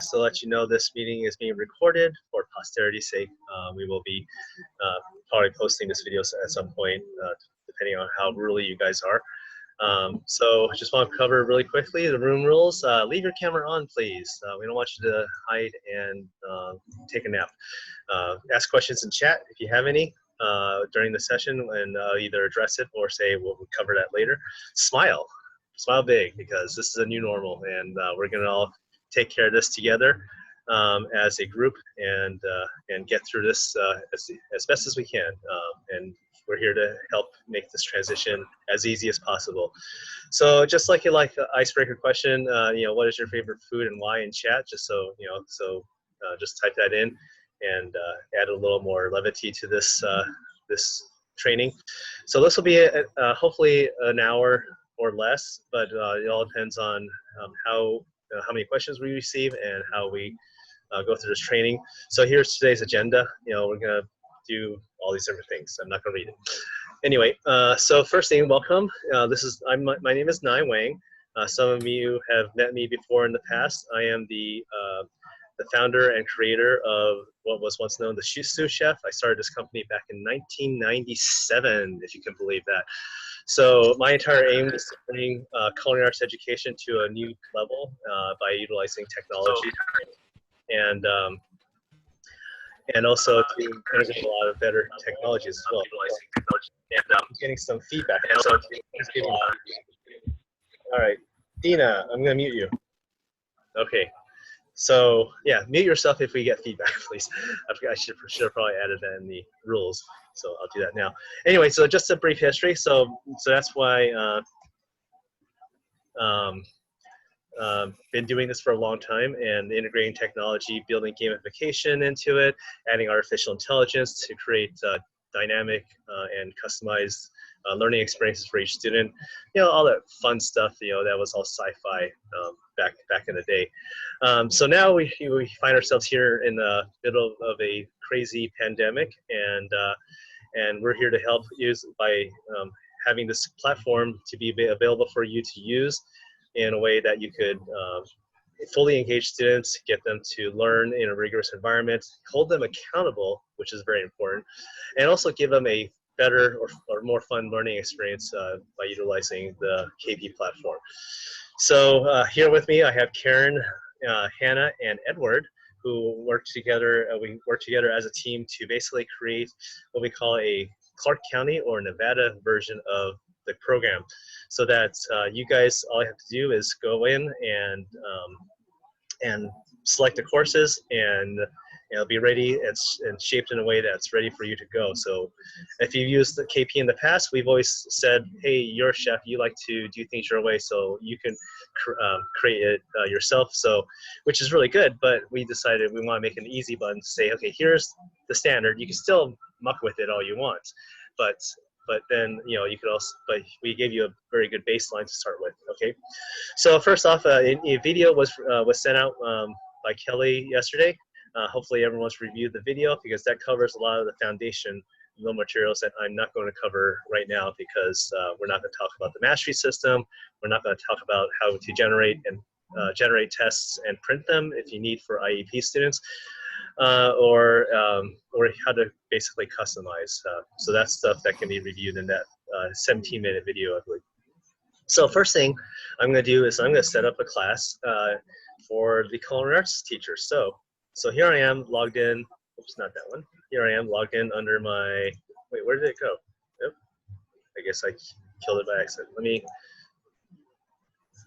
to let you know this meeting is being recorded for posterity's sake. We will be probably posting this video at some point, depending on how ruly you guys are. So just want to cover really quickly the room rules. Leave your camera on, please. We don't want you to hide and take a nap. Ask questions in chat if you have any during the session, and either address it or say we'll cover that later. Smile. Smile big, because this is a new normal, and we're going to all take care of this together as a group, and get through this as best as we can. And we're here to help make this transition as easy as possible. So just like an icebreaker question, what is your favorite food and why in chat? Just so just type that in and add a little more levity to this this training. So this will be hopefully an hour or less, but it all depends on how many questions we receive and how we go through this training. So here's today's agenda. We're gonna do all these different things. I'm not gonna read it. Anyway, so first thing, welcome. My name is Nai Wang. Some of you have met me before in the past. I am the founder and creator of what was once known as the Sous Chef. I started this company back in 1997, if you can believe that. So my entire aim is to bring culinary arts education to a new level by utilizing technology, and also to integrate a lot of better technologies as well. And I'm getting some feedback. All right, Dina, I'm gonna mute you. Okay. So yeah, mute yourself if we get feedback, please. I should have probably added that in the rules, so I'll do that now. Anyway, so just a brief history. So that's why been doing this for a long time, and integrating technology, building gamification into it, adding artificial intelligence to create dynamic and customized learning experiences for each student. All that fun stuff. That was all sci-fi back in the day. So now we find ourselves here in the middle of a crazy pandemic, and we're here to help by having this platform to be available for you to use in a way that you could fully engage students, get them to learn in a rigorous environment, hold them accountable, which is very important, and also give them a better or more fun learning experience by utilizing the KP platform. So here with me, I have Karen, Hannah, and Edward, who work together. We work together as a team to basically create what we call a Clark County or Nevada version of the program, so that you guys, all you have to do is go in and select the courses, and it'll be ready and shaped in a way that's ready for you to go. So if you've used the KP in the past, we've always said, hey, you're a chef, you like to do things your way, so you can create it yourself, which is really good. But we decided we want to make an easy button to say, okay, here's the standard. You can still muck with it all you want, but then you could also, but we gave you a very good baseline to start with. Okay, so first off, a video was sent out by Kelly yesterday. Hopefully everyone's reviewed the video, because that covers a lot of the foundation materials that I'm not going to cover right now, because we're not going to talk about the mastery system. We're not going to talk about how to generate tests and print them if you need for IEP students. Or how to basically customize. So that's stuff that can be reviewed in that 17-minute video, I believe. So first thing I'm going to do is I'm going to set up a class for the culinary arts teachers. So here I am logged in. Oops, not that one. Here I am logged in under my. Wait, where did it go? Yep. I guess I killed it by accident. Let me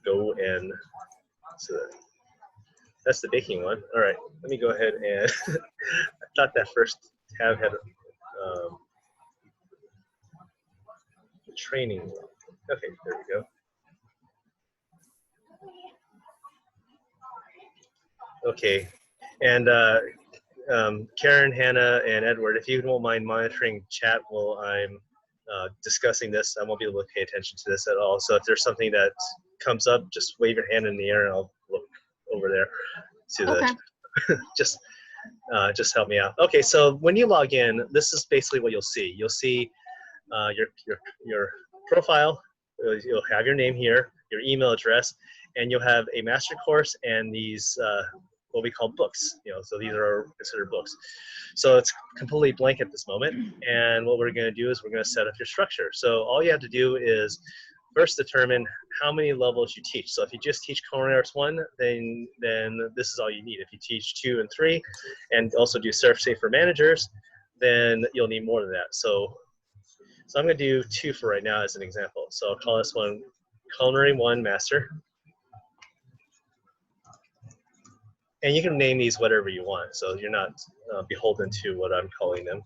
go and. So that's the baking one. All right, let me go ahead and. I thought that first tab had the training. Okay, there we go. Okay, and Karen, Hannah, and Edward, if you don't mind monitoring chat while I'm discussing this, I won't be able to pay attention to this at all. So if there's something that comes up, just wave your hand in the air and I'll look over there to the just help me out. Okay, so when you log in, this is basically what you'll see. You'll see your profile. You'll have your name here, your email address, and you'll have a master course and these what we call books. So these are considered books. So it's completely blank at this moment. And what we're going to do is we're going to set up your structure. So all you have to do is first determine how many levels you teach. So if you just teach Culinary Arts 1, then this is all you need. If you teach 2 and 3 and also do Serve Safe for managers, then you'll need more than that. So I'm going to do 2 for right now as an example. So I'll call this one Culinary 1 Master. And you can name these whatever you want, so you're not beholden to what I'm calling them.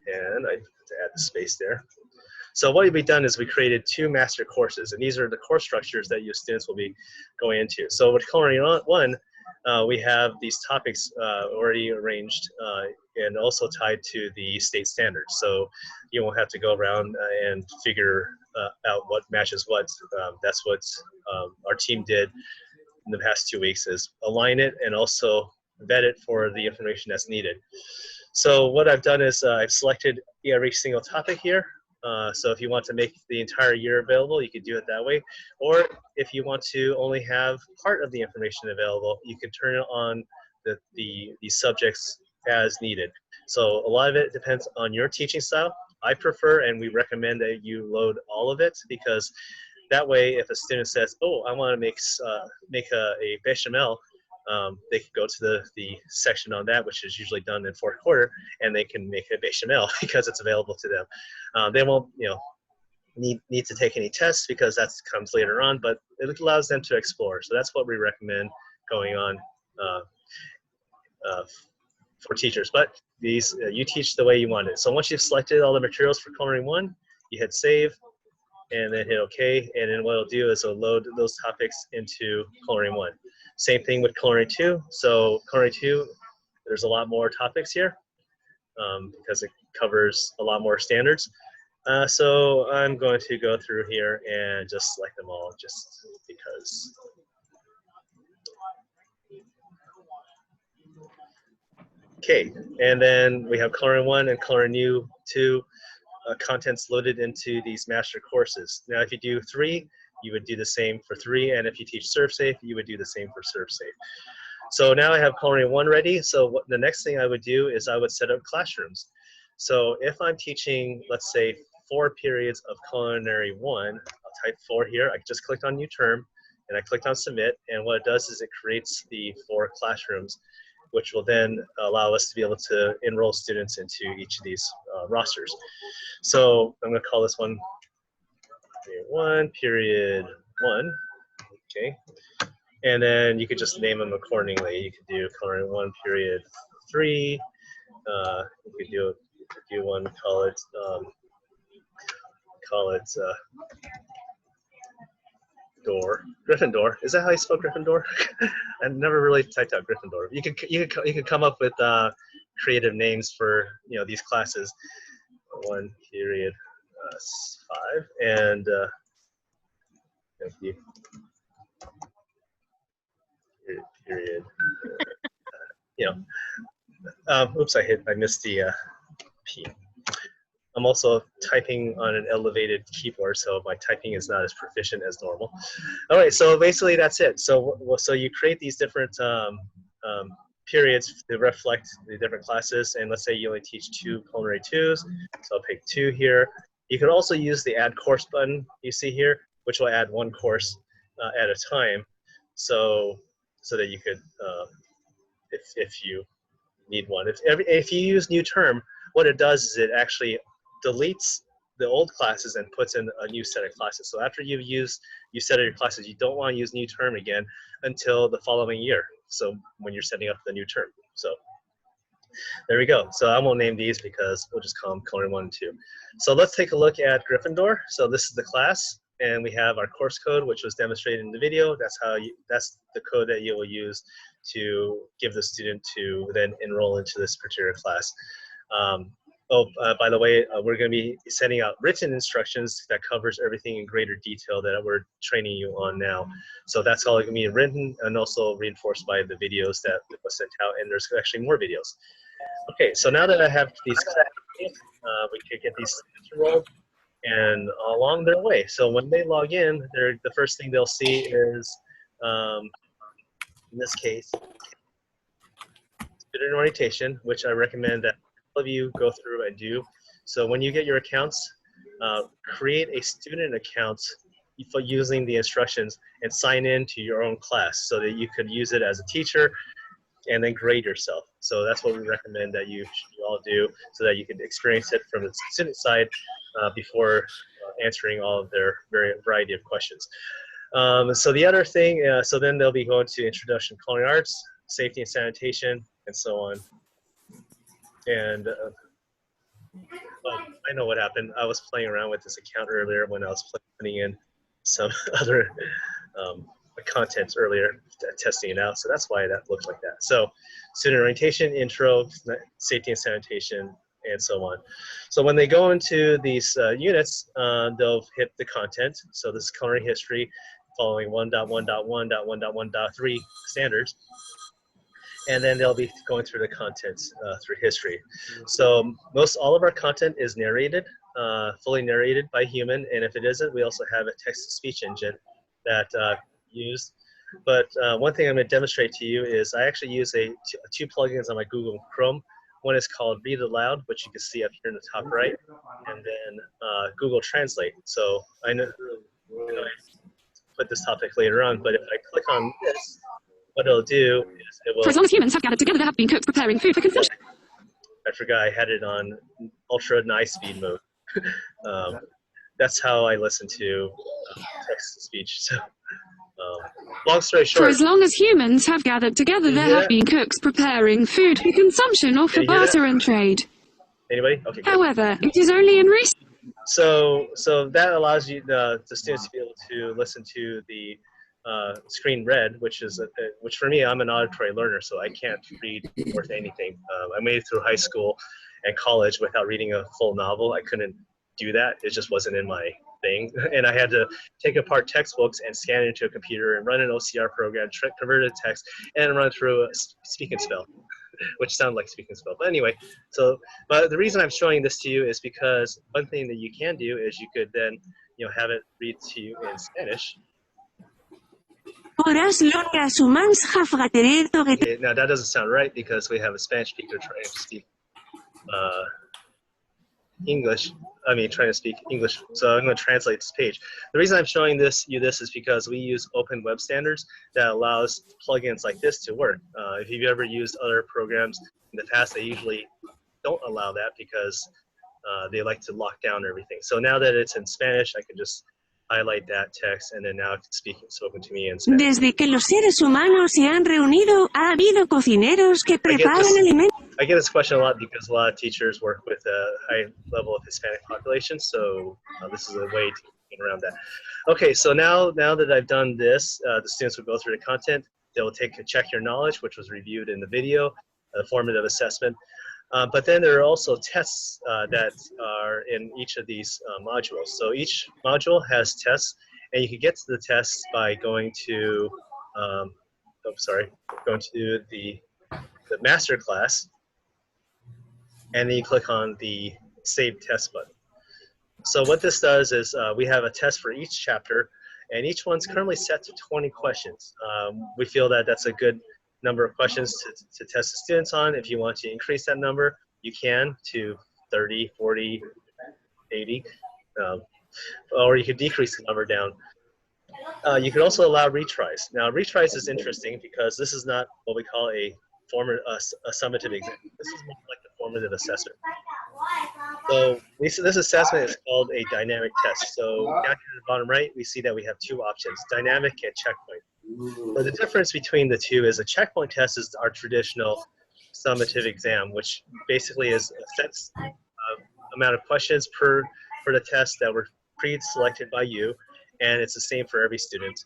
And I have to add the space there. So what we've done is we created 2 master courses, and these are the course structures that your students will be going into. So with Culinary 1, we have these topics already arranged and also tied to the state standards. So you won't have to go around and figure out what matches what. That's what our team did in the past 2 weeks, is align it and also vet it for the information that's needed. So what I've done is I've selected every single topic here. So if you want to make the entire year available, you could do it that way. Or if you want to only have part of the information available, you can turn it on the subjects as needed. So a lot of it depends on your teaching style. I prefer, and we recommend, that you load all of it, because that way, if a student says, "Oh, I want to make a bechamel," they can go to the section on that, which is usually done in 4th quarter, and they can make a bechamel because it's available to them. They won't, need to take any tests, because that comes later on, but it allows them to explore. So that's what we recommend going on for teachers. But these you teach the way you want it. So once you've selected all the materials for Culinary 1, you hit Save, and then hit OK, and then what it'll do is it'll load those topics into Culinary 1. Same thing with Culinary 2. So Culinary 2, there's a lot more topics here because it covers a lot more standards. So I'm going to go through here and just select them all, just because. Okay, and then we have Culinary 1 and Culinary 2. Contents loaded into these master courses. Now, if you do 3, you would do the same for 3, and if you teach Serve Safe, you would do the same for Serve Safe. So now I have Culinary 1 ready. So the next thing I would do is I would set up classrooms. So if I'm teaching, let's say, 4 periods of Culinary 1, I'll type 4 here. I just clicked on New Term, and I clicked on Submit, and what it does is it creates the 4 classrooms, which will then allow us to be able to enroll students into each of these rosters. So I'm going to call this one period 1, okay? And then you could just name them accordingly. You could do Culinary 1 period 3. You could do one, call it Gryffindor. Is that how you spell Gryffindor? I've never really typed out Gryffindor. You can come up with creative names for these classes. 1 period 5, and thank you. Period. Oops, I missed the P. I'm also typing on an elevated keyboard, so my typing is not as proficient as normal. All right, so basically that's it. So you create these different periods to reflect the different classes, and let's say you only teach 2 Culinary 2s, so I'll pick 2 here. You can also use the Add Course button you see here, which will add 1 course at a time, so that you could, if you need one. If you use New Term, what it does is it actually deletes the old classes and puts in a new set of classes. So after you've used your set of your classes, you don't want to use New Term again until the following year. So when you're setting up the new term. So there we go. So I won't name these because we'll just call them Culinary 1 and 2. So let's take a look at Gryffindor. So this is the class, and we have our course code, which was demonstrated in the video. That's the code that you will use to give the student to then enroll into this particular class. By the way, we're going to be sending out written instructions that covers everything in greater detail that we're training you on now. So that's all going to be written and also reinforced by the videos that was sent out, and there's actually more videos. Okay, so now that I have these classes, we can get these students enrolled and along their way. So when they log in, the first thing they'll see is in this case, student orientation, which I recommend that all of you go through and do. So when you get your accounts, create a student account using the instructions and sign in to your own class so that you could use it as a teacher and then grade yourself. So that's what we recommend that you all do so that you can experience it from the student side before answering all of their variety of questions. So the other thing, so then they'll be going to Introduction to Culinary Arts, Safety and Sanitation, and so on. And oh, I know what happened. I was playing around with this account earlier when I was putting in some other content earlier, testing it out. So that's why that looked like that. So student orientation, intro, safety and sanitation, and so on. So when they go into these units, they'll hit the content. So this is culinary history following 1.1.1.1.1.3 standards. And then they'll be going through the content through history. So all of our content is narrated, fully narrated by human. And if it isn't, we also have a text-to-speech engine that used. But one thing I'm going to demonstrate to you is I actually use two plugins on my Google Chrome. One is called Read Aloud, which you can see up here in the top right, and then Google Translate. So I know I put this topic later on, but if I click on this, what it'll do is it will. For as long as humans have gathered together, there have been cooks preparing food for consumption. I forgot I had it on ultra nice speed mode. That's how I listen to text to speech. So, long story short. For as long as humans have gathered together, there have been cooks preparing food for consumption or for barter and trade. Anybody? Okay. However, it is only in recent. So that allows you the students to be able to listen to the screen read, which for me, I'm an auditory learner, so I can't read worth anything. I made it through high school and college without reading a full novel. I couldn't do that. It just wasn't in my thing. And I had to take apart textbooks and scan it into a computer and run an OCR program, convert it to text, and run through a speak and spell, which sounded like speak and spell. But anyway, but the reason I'm showing this to you is because one thing that you can do is you could then, have it read to you in Spanish. Horas longas humans have gathered together. Now that doesn't sound right because we have a Spanish speaker trying to speak trying to speak English. So I'm going to translate this page. The reason I'm showing you this is because we use open web standards that allows plugins like this to work. If you've ever used other programs in the past, they usually don't allow that because they like to lock down everything. So now that it's in Spanish, I can just highlight that text, and then now it's spoken to me in Spanish. Desde que los seres humanos se han reunido, ha habido cocineros que preparan alimentos. I get this question a lot because a lot of teachers work with a high level of Hispanic population, so this is a way to get around that. Okay, so now that I've done this, the students will go through the content. They will check your knowledge, which was reviewed in the video, a formative assessment. But then there are also tests that are in each of these modules. So each module has tests, and you can get to the tests by going to, going to the master class, and then you click on the Save Test button. So what this does is we have a test for each chapter, and each one's currently set to 20 questions. We feel that that's a good number of questions to test the students on. If you want to increase that number, you can to 30, 40, 80, or you could decrease the number down. You could also allow retries. Now, retries is interesting because this is not what we call a summative exam. This is more like a formative assessment. So this assessment is called a dynamic test. So down here at the bottom right, we see that we have two options, dynamic and checkpoint. So the difference between the two is a checkpoint test is our traditional summative exam, which basically is a set amount of questions for the test that were pre-selected by you, and it's the same for every student.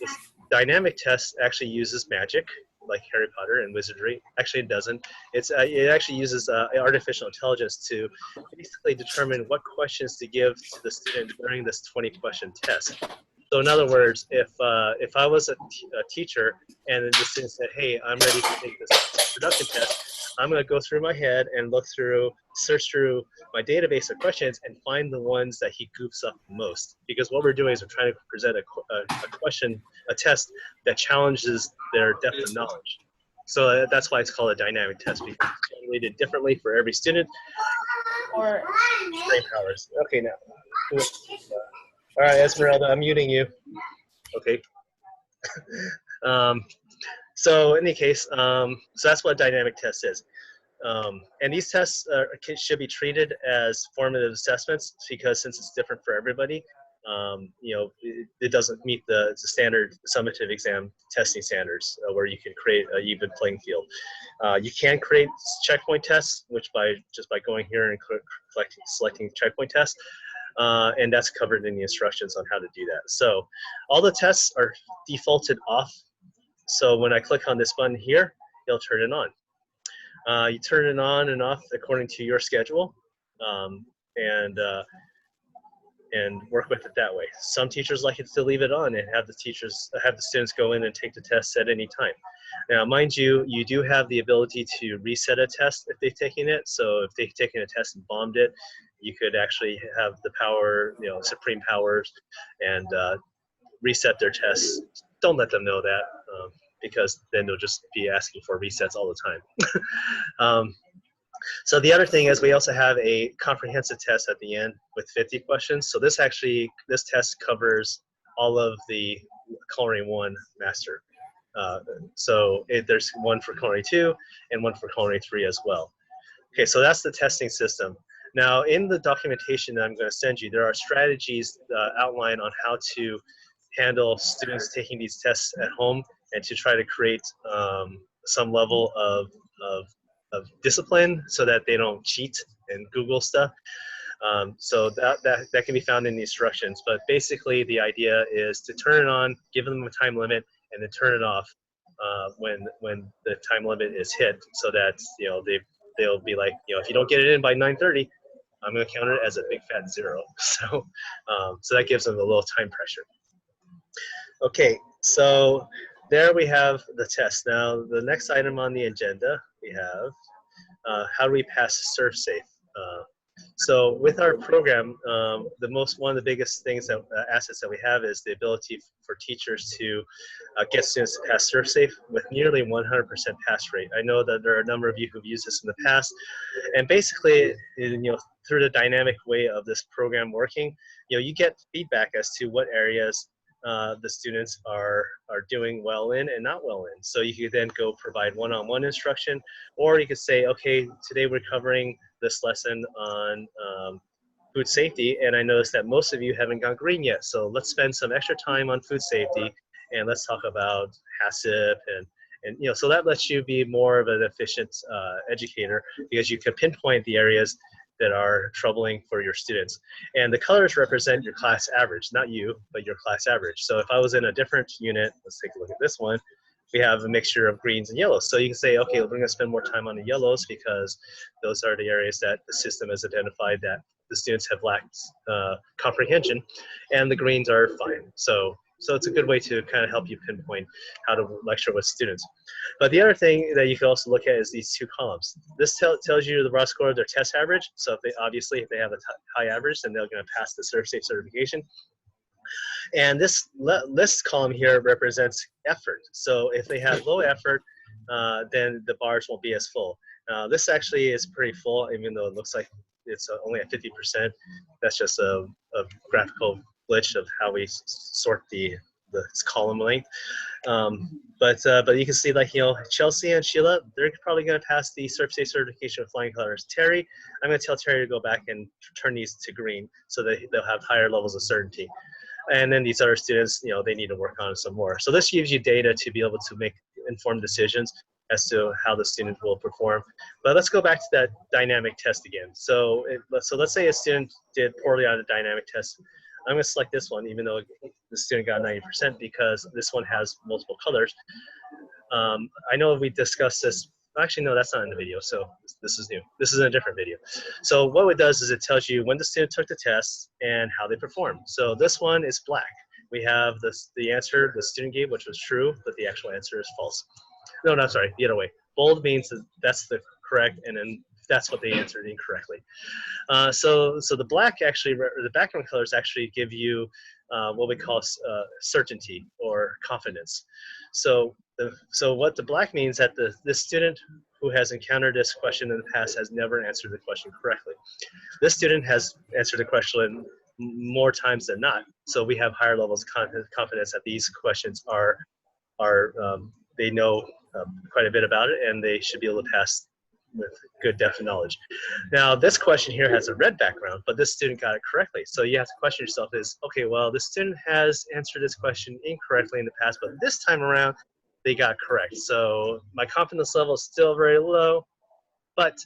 This dynamic test actually uses magic, like Harry Potter and wizardry. Actually, it doesn't. It actually uses artificial intelligence to basically determine what questions to give to the student during this 20-question test. So in other words, if I was a teacher and the student said, hey, I'm ready to take this production test, I'm going to go through my head and search through my database of questions and find the ones that he goofs up most. Because what we're doing is we're trying to present a test that challenges their depth of knowledge. So that's why it's called a dynamic test, because it's generated differently for every student. Or brain powers. Okay, now. All right, Esmeralda, I'm muting you. Okay. So in any case, so that's what a dynamic test is. And these tests should be treated as formative assessments because since it's different for everybody, you know, it doesn't meet the standard summative exam testing standards where you can create an even playing field. You can create checkpoint tests, which just by going here and selecting checkpoint tests, and that's covered in the instructions on how to do that. So all the tests are defaulted off. So when I click on this button here, it'll turn it on. You turn it on and off according to your schedule, and work with it that way. Some teachers like it to leave it on and have the students go in and take the tests at any time. Now, mind you, you do have the ability to reset a test if they've taken it. So if they've taken a test and bombed it, you could actually have the power, you know, supreme powers, and reset their tests. Don't let them know that. Because then they'll just be asking for resets all the time. So the other thing is we also have a comprehensive test at the end with 50 questions. So this test covers all of the culinary 1 master. So there's one for culinary 2 and one for culinary 3 as well. Okay, so that's the testing system. Now in the documentation that I'm going to send you, there are strategies outlined on how to handle students taking these tests at home and to try to create some level of discipline so that they don't cheat and Google stuff. So that can be found in the instructions. But basically, the idea is to turn it on, give them a time limit, and then turn it off when the time limit is hit, so that you know they'll be like, you know, if you don't get it in by 9:30, I'm going to count it as a big fat 0. So that gives them a little time pressure. Okay, so there we have the test. Now, the next item on the agenda, we have how do we pass ServSafe? So with our program, one of the biggest things assets that we have is the ability for teachers to get students to pass ServSafe with nearly 100% pass rate. I know that there are a number of you who've used this in the past, and basically, you know, through the dynamic way of this program working, you know, you get feedback as to what areas the students are doing well in and not well in. So you could then go provide one-on-one instruction, or you could say, okay, today we're covering this lesson on food safety, and I noticed that most of you haven't gone green yet. So let's spend some extra time on food safety, and let's talk about HACCP and you know, so that lets you be more of an efficient educator because you can pinpoint the areas that are troubling for your students. And the colors represent your class average, not you, but your class average. So if I was in a different unit, let's take a look at this one, we have a mixture of greens and yellows. So you can say, okay, we're gonna spend more time on the yellows because those are the areas that the system has identified that the students have lacked comprehension, and the greens are fine. So it's a good way to kind of help you pinpoint how to lecture with students. But the other thing that you can also look at is these 2 columns. This tells you the raw score of their test average. So if they have a high average, then they're going to pass the ServSafe certification. And this column here represents effort. So if they have low effort, then the bars won't be as full. This actually is pretty full, even though it looks like it's only at 50%. That's just a graphical glitch of how we sort the column length. But you can see, like, you know, Chelsea and Sheila, they're probably going to pass the ServSafe certification with flying colors. Terry, I'm going to tell Terry to go back and turn these to green so that they'll have higher levels of certainty. And then these other students, you know, they need to work on some more. So this gives you data to be able to make informed decisions as to how the student will perform. But let's go back to that dynamic test again. So let's say a student did poorly on a dynamic test. I'm going to select this one, even though the student got 90%, because this one has multiple colors. I know we discussed this. Actually, no, that's not in the video, so this is new. This is in a different video. So what it does is it tells you when the student took the test and how they performed. So this one is black. We have the answer the student gave, which was true, but the actual answer is false. No, sorry, the other way. Bold means that's the correct, and then that's what they answered incorrectly. So the black actually, the background colors actually give you what we call certainty or confidence. So what the black means that the student who has encountered this question in the past has never answered the question correctly. This student has answered the question more times than not. So we have higher levels of confidence that these questions are they know quite a bit about it, and they should be able to pass with good depth of knowledge. Now, this question here has a red background, but this student got it correctly. So you have to question yourself is, okay, well, the student has answered this question incorrectly in the past, but this time around, they got correct. So my confidence level is still very low, but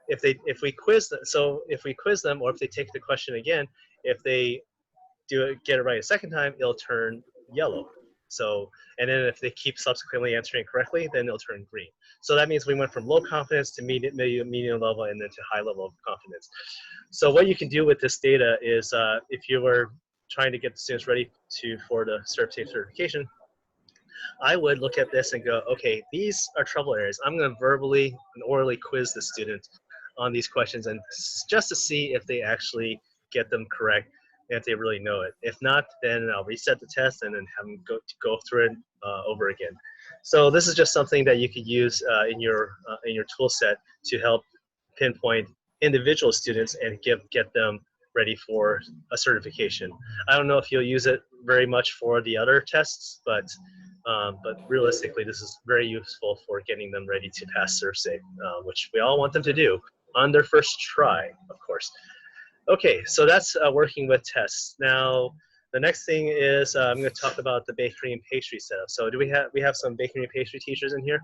if we quiz them, or if they take the question again, if they get it right a second time, it'll turn yellow. So, and then if they keep subsequently answering correctly, then it'll turn green. So that means we went from low confidence to medium level, and then to high level of confidence. So what you can do with this data is, if you were trying to get the students ready for the certification, I would look at this and go, okay, these are trouble areas. I'm going to verbally and orally quiz the student on these questions, and just to see if they actually get them correct, and if they really know it. If not, then I'll reset the test and then have them go through it over again. So this is just something that you could use in your tool set to help pinpoint individual students and get them ready for a certification. I don't know if you'll use it very much for the other tests, but realistically, this is very useful for getting them ready to pass CertSafe, which we all want them to do on their first try, of course. Okay, so that's working with tests. Now, the next thing is I'm going to talk about the bakery and pastry setup. So do we have some bakery and pastry teachers in here?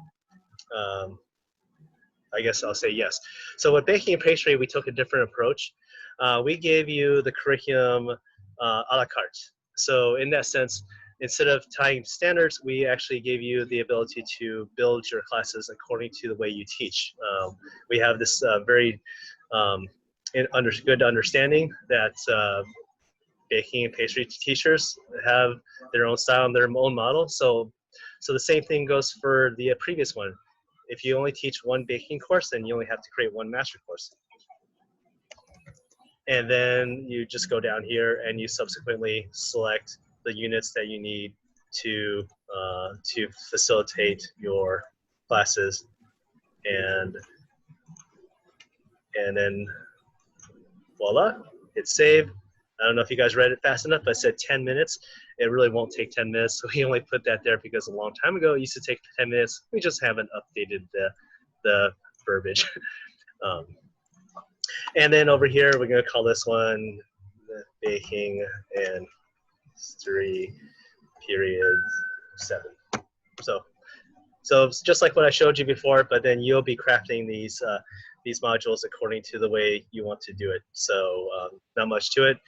I guess I'll say yes. So with baking and pastry, we took a different approach. We gave you the curriculum a la carte. So in that sense, instead of tying standards, we actually gave you the ability to build your classes according to the way you teach. We have this very good understanding that baking and pastry teachers have their own style and their own model. So the same thing goes for the previous one. If you only teach one baking course, then you only have to create one master course. And then you just go down here and you subsequently select the units that you need to facilitate your classes, and then voila, hit save. I don't know if you guys read it fast enough, but I said 10 minutes. It really won't take 10 minutes. So we only put that there because a long time ago it used to take 10 minutes. We just haven't updated the verbiage. And then over here, we're going to call this one the baking and 3 period 7. So it's just like what I showed you before, but then you'll be crafting these modules according to the way you want to do it. So not much to it.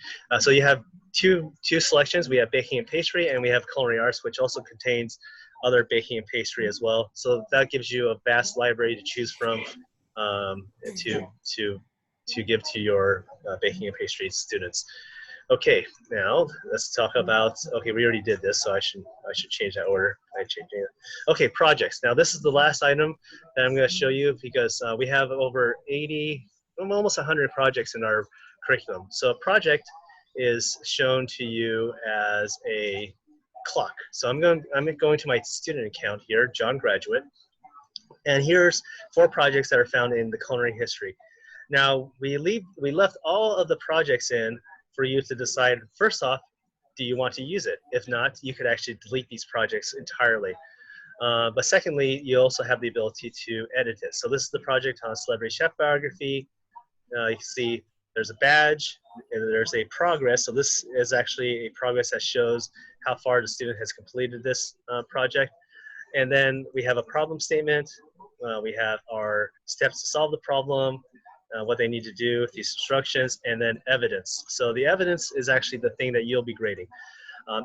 So you have two selections. We have baking and pastry, and we have culinary arts, which also contains other baking and pastry as well. So that gives you a vast library to choose from to give to your baking and pastry students. Okay, now let's talk about, okay, we already did this, so I should change that order. Okay, projects. Now this is the last item that I'm going to show you because we have over 80, almost 100 projects in our curriculum. So a project is shown to you as a clock. So I'm going to my student account here, John Graduate, and here's 4 projects that are found in the culinary history. Now we left all of the projects in for you to decide, first off, do you want to use it? If not, you could actually delete these projects entirely. But secondly, you also have the ability to edit it. So this is the project on celebrity chef biography. You can see there's a badge and there's a progress. So this is actually a progress that shows how far the student has completed this project. And then we have a problem statement. We have our steps to solve the problem, what they need to do with these instructions, and then evidence. So the evidence is actually the thing that you'll be grading.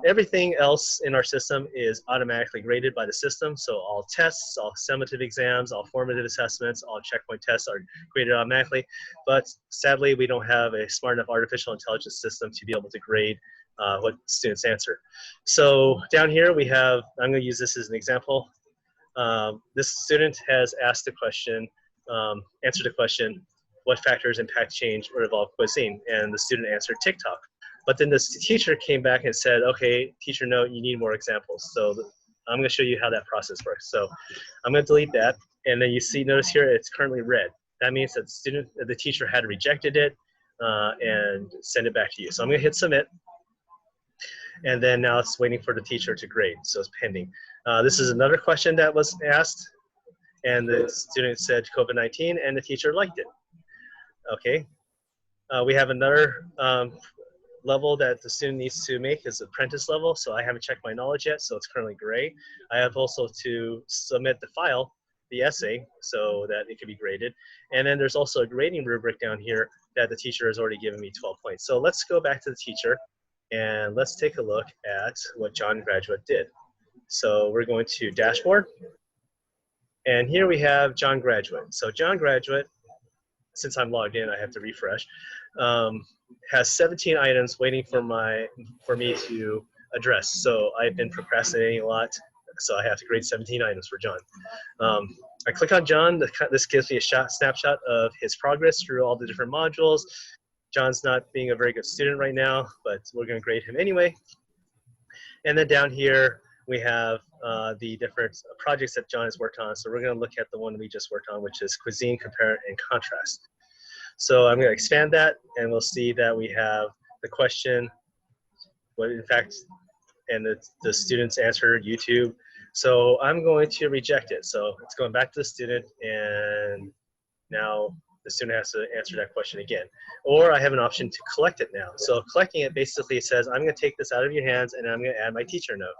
Everything else in our system is automatically graded by the system. So all tests, all summative exams, all formative assessments, all checkpoint tests are graded automatically. But sadly, we don't have a smart enough artificial intelligence system to be able to grade what students answer. So down here we have, I'm going to use this as an example. This student has asked the question, answer the question, what factors impact change or evolve cuisine? And the student answered TikTok. But then the teacher came back and said, okay, teacher note, you need more examples. So I'm gonna show you how that process works. So I'm gonna delete that. And then you see, notice here, it's currently red. That means that the teacher had rejected it and send it back to you. So I'm gonna hit submit. And then now it's waiting for the teacher to grade, so it's pending. This is another question that was asked, and the student said COVID-19, and the teacher liked it. Okay, we have another level that the student needs to make is apprentice level, so I haven't checked my knowledge yet, so it's currently gray. I have also to submit the file, the essay, so that it can be graded. And then there's also a grading rubric down here that the teacher has already given me 12 points. So let's go back to the teacher, and let's take a look at what John Graduate did. So we're going to dashboard, and here we have John Graduate. So John Graduate, since I'm logged in, I have to refresh, has 17 items waiting for me to address. So I've been procrastinating a lot, so I have to grade 17 items for John. I click on John. This gives me a snapshot of his progress through all the different modules. John's not being a very good student right now, but we're going to grade him anyway. And then down here, we have the different projects that John has worked on. So we're going to look at the one we just worked on, which is cuisine, compare, and contrast. So I'm going to expand that, and we'll see that we have the question, what in fact, and the student's answer, YouTube. So I'm going to reject it. So it's going back to the student, and now the student has to answer that question again. Or I have an option to collect it now. So collecting it basically says, I'm going to take this out of your hands, and I'm going to add my teacher note.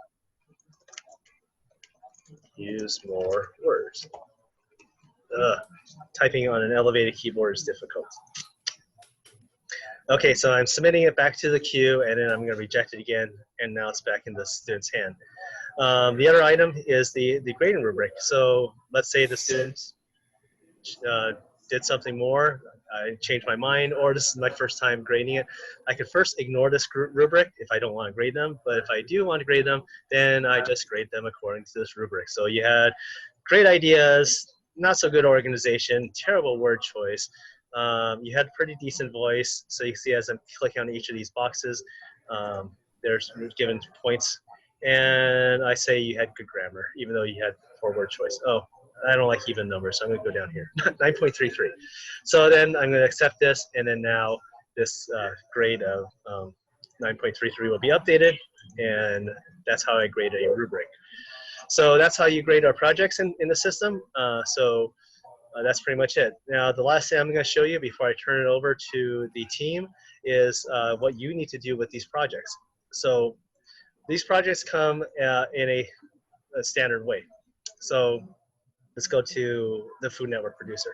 Use more words. Typing on an elevated keyboard is difficult. Okay, so I'm submitting it back to the queue, and then I'm going to reject it again, and now it's back in the student's hand. The other item is the grading rubric. So let's say the student did something more, I changed my mind, or this is my first time grading it. I could first ignore this rubric if I don't want to grade them, but if I do want to grade them, then I just grade them according to this rubric. So you had great ideas, not so good organization, terrible word choice. You had pretty decent voice. So you see as I'm clicking on each of these boxes, there's given points. And I say you had good grammar, even though you had poor word choice. Oh, I don't like even numbers, so I'm going to go down here, 9.33. So then I'm going to accept this, and then now this grade of 9.33 will be updated, and that's how I grade a rubric. So that's how you grade our projects in the system. That's pretty much it. Now, the last thing I'm going to show you before I turn it over to the team is what you need to do with these projects. So these projects come in a standard way. So let's go to the Food Network producer.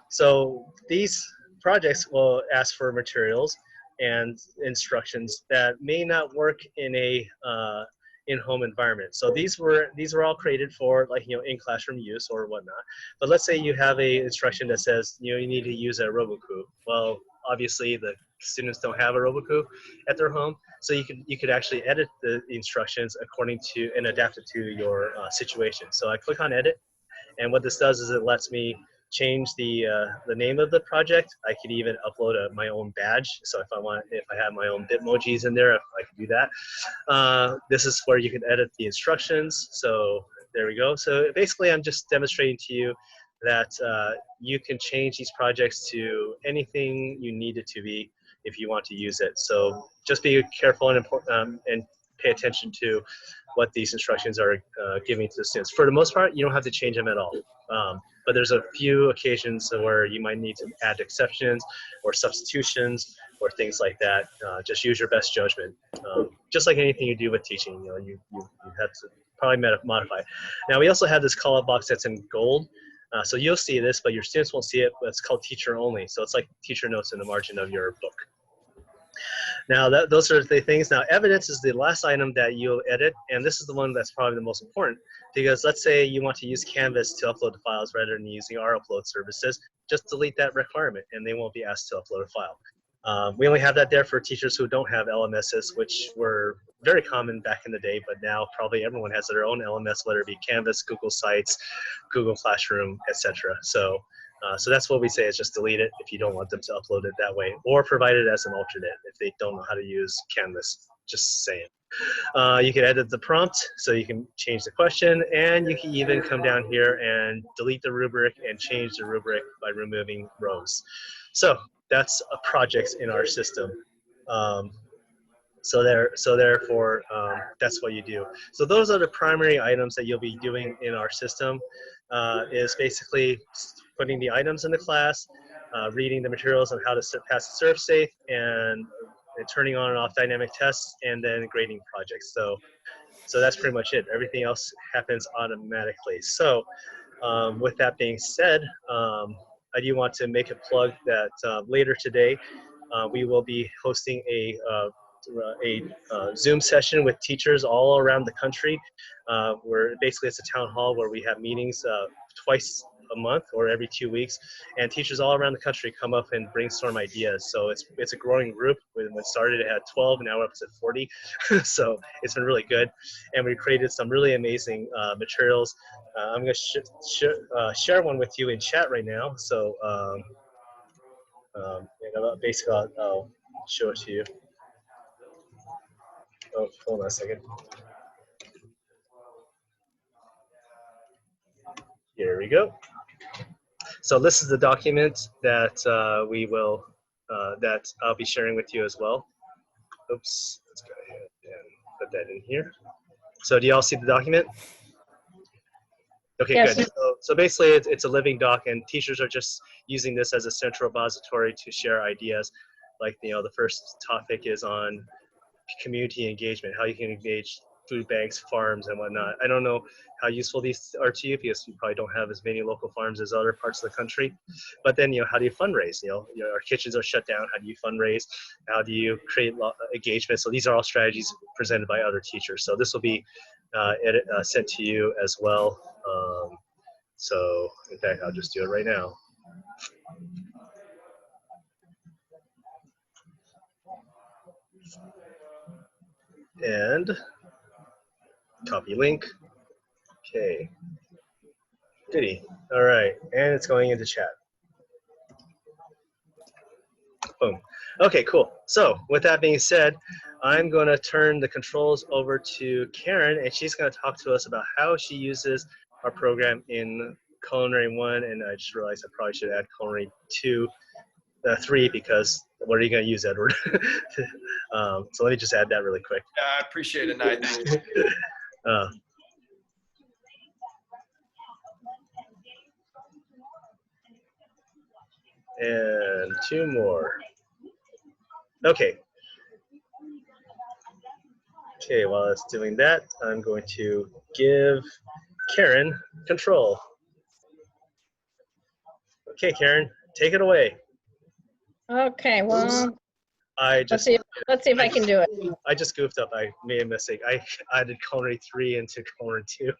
So these projects will ask for materials and instructions that may not work in a in-home environment. So these were all created for, like, in classroom use or whatnot. But let's say you have a instruction that says you need to use a Roku. Well, obviously the students don't have a Roku at their home, so you could actually edit the instructions according to and adapt it to your situation. So I click on edit, and what this does is it lets me change the name of the project. I could even upload my own badge. So if I have my own Bitmojis in there, I can do that. This is where you can edit the instructions. So there we go. So basically, I'm just demonstrating to you that you can change these projects to anything you need it to be if you want to use it. So just be careful and pay attention to what these instructions are giving to the students. For the most part, you don't have to change them at all. But there's a few occasions where you might need to add exceptions or substitutions or things like that. Just use your best judgment. Just like anything you do with teaching, you have to probably modify. Now, we also have this call-out box that's in gold. So you'll see this, but your students won't see it. But it's called teacher only. So it's like teacher notes in the margin of your book. Now, those are the things. Now, evidence is the last item that you'll edit, and this is the one that's probably the most important, because let's say you want to use Canvas to upload the files rather than using our upload services. Just delete that requirement, and they won't be asked to upload a file. We only have that there for teachers who don't have LMSs, which were very common back in the day, but now probably everyone has their own LMS, whether it be Canvas, Google Sites, Google Classroom, etc. So So that's what we say is just delete it if you don't want them to upload it that way, or provide it as an alternate if they don't know how to use Canvas. Just saying. You can edit the prompt, so you can change the question, and you can even come down here and delete the rubric and change the rubric by removing rows. So that's a project in our system. So therefore, that's what you do. So those are the primary items that you'll be doing in our system. Is basically putting the items in the class, reading the materials on how to pass the serve safe, and turning on and off dynamic tests, and then grading projects. So that's pretty much it. Everything else happens automatically. So with that being said, I do want to make a plug that later today, we will be hosting a Zoom session with teachers all around the country. Where basically it's a town hall where we have meetings twice a month or every 2 weeks, and teachers all around the country come up and brainstorm ideas. So it's a growing group. When it started, it had 12, and now we're up to 40. So it's been really good, and we created some really amazing materials. I'm going to share one with you in chat right now. So basically, I'll show it to you. Oh, hold on a second. Here we go. So this is the document that that I'll be sharing with you as well. Oops, let's go ahead and put that in here. So do y'all see the document? Okay, yes. Good. So basically, it's a living doc, and teachers are just using this as a central repository to share ideas. Like, the first topic is on community engagement, how you can engage food banks, farms, and whatnot. I don't know how useful these are to you because you probably don't have as many local farms as other parts of the country. But then, how do you fundraise? Our kitchens are shut down. How do you fundraise? How do you create engagement? So these are all strategies presented by other teachers. So this will be sent to you as well. So in fact, I'll just do it right now. And copy link. Okay. Goody. All right, and it's going into chat. Boom. Okay, cool. So with that being said, I'm going to turn the controls over to Karen, and she's going to talk to us about how she uses our program in Culinary 1, and I just realized I probably should add Culinary 3, because what are you going to use, Edward? So let me just add that really quick. Yeah, I appreciate it, Nye. Thank you. And 2 more. Okay. Okay, while it's doing that, I'm going to give Karen control. Okay, Karen, take it away. Okay, well, let's see if I can do it. I just goofed up. I made a mistake. I added Culinary 3 into Culinary 2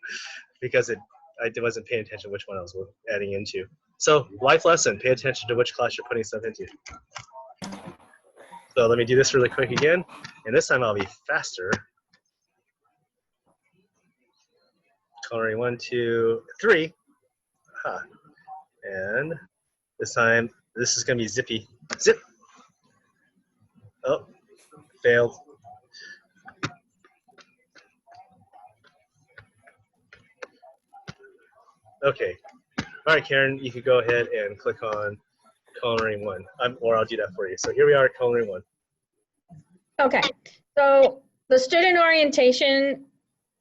because I wasn't paying attention to which one I was adding into. So, life lesson, pay attention to which class you're putting stuff into. So let me do this really quick again, and this time I'll be faster. Culinary 1, 2, 3. Aha. And this time, this is going to be zippy. Zip. Oh, failed. Okay. All right, Karen, you could go ahead and click on Culinary 1, or I'll do that for you. So here we are at Culinary 1. Okay, so the student orientation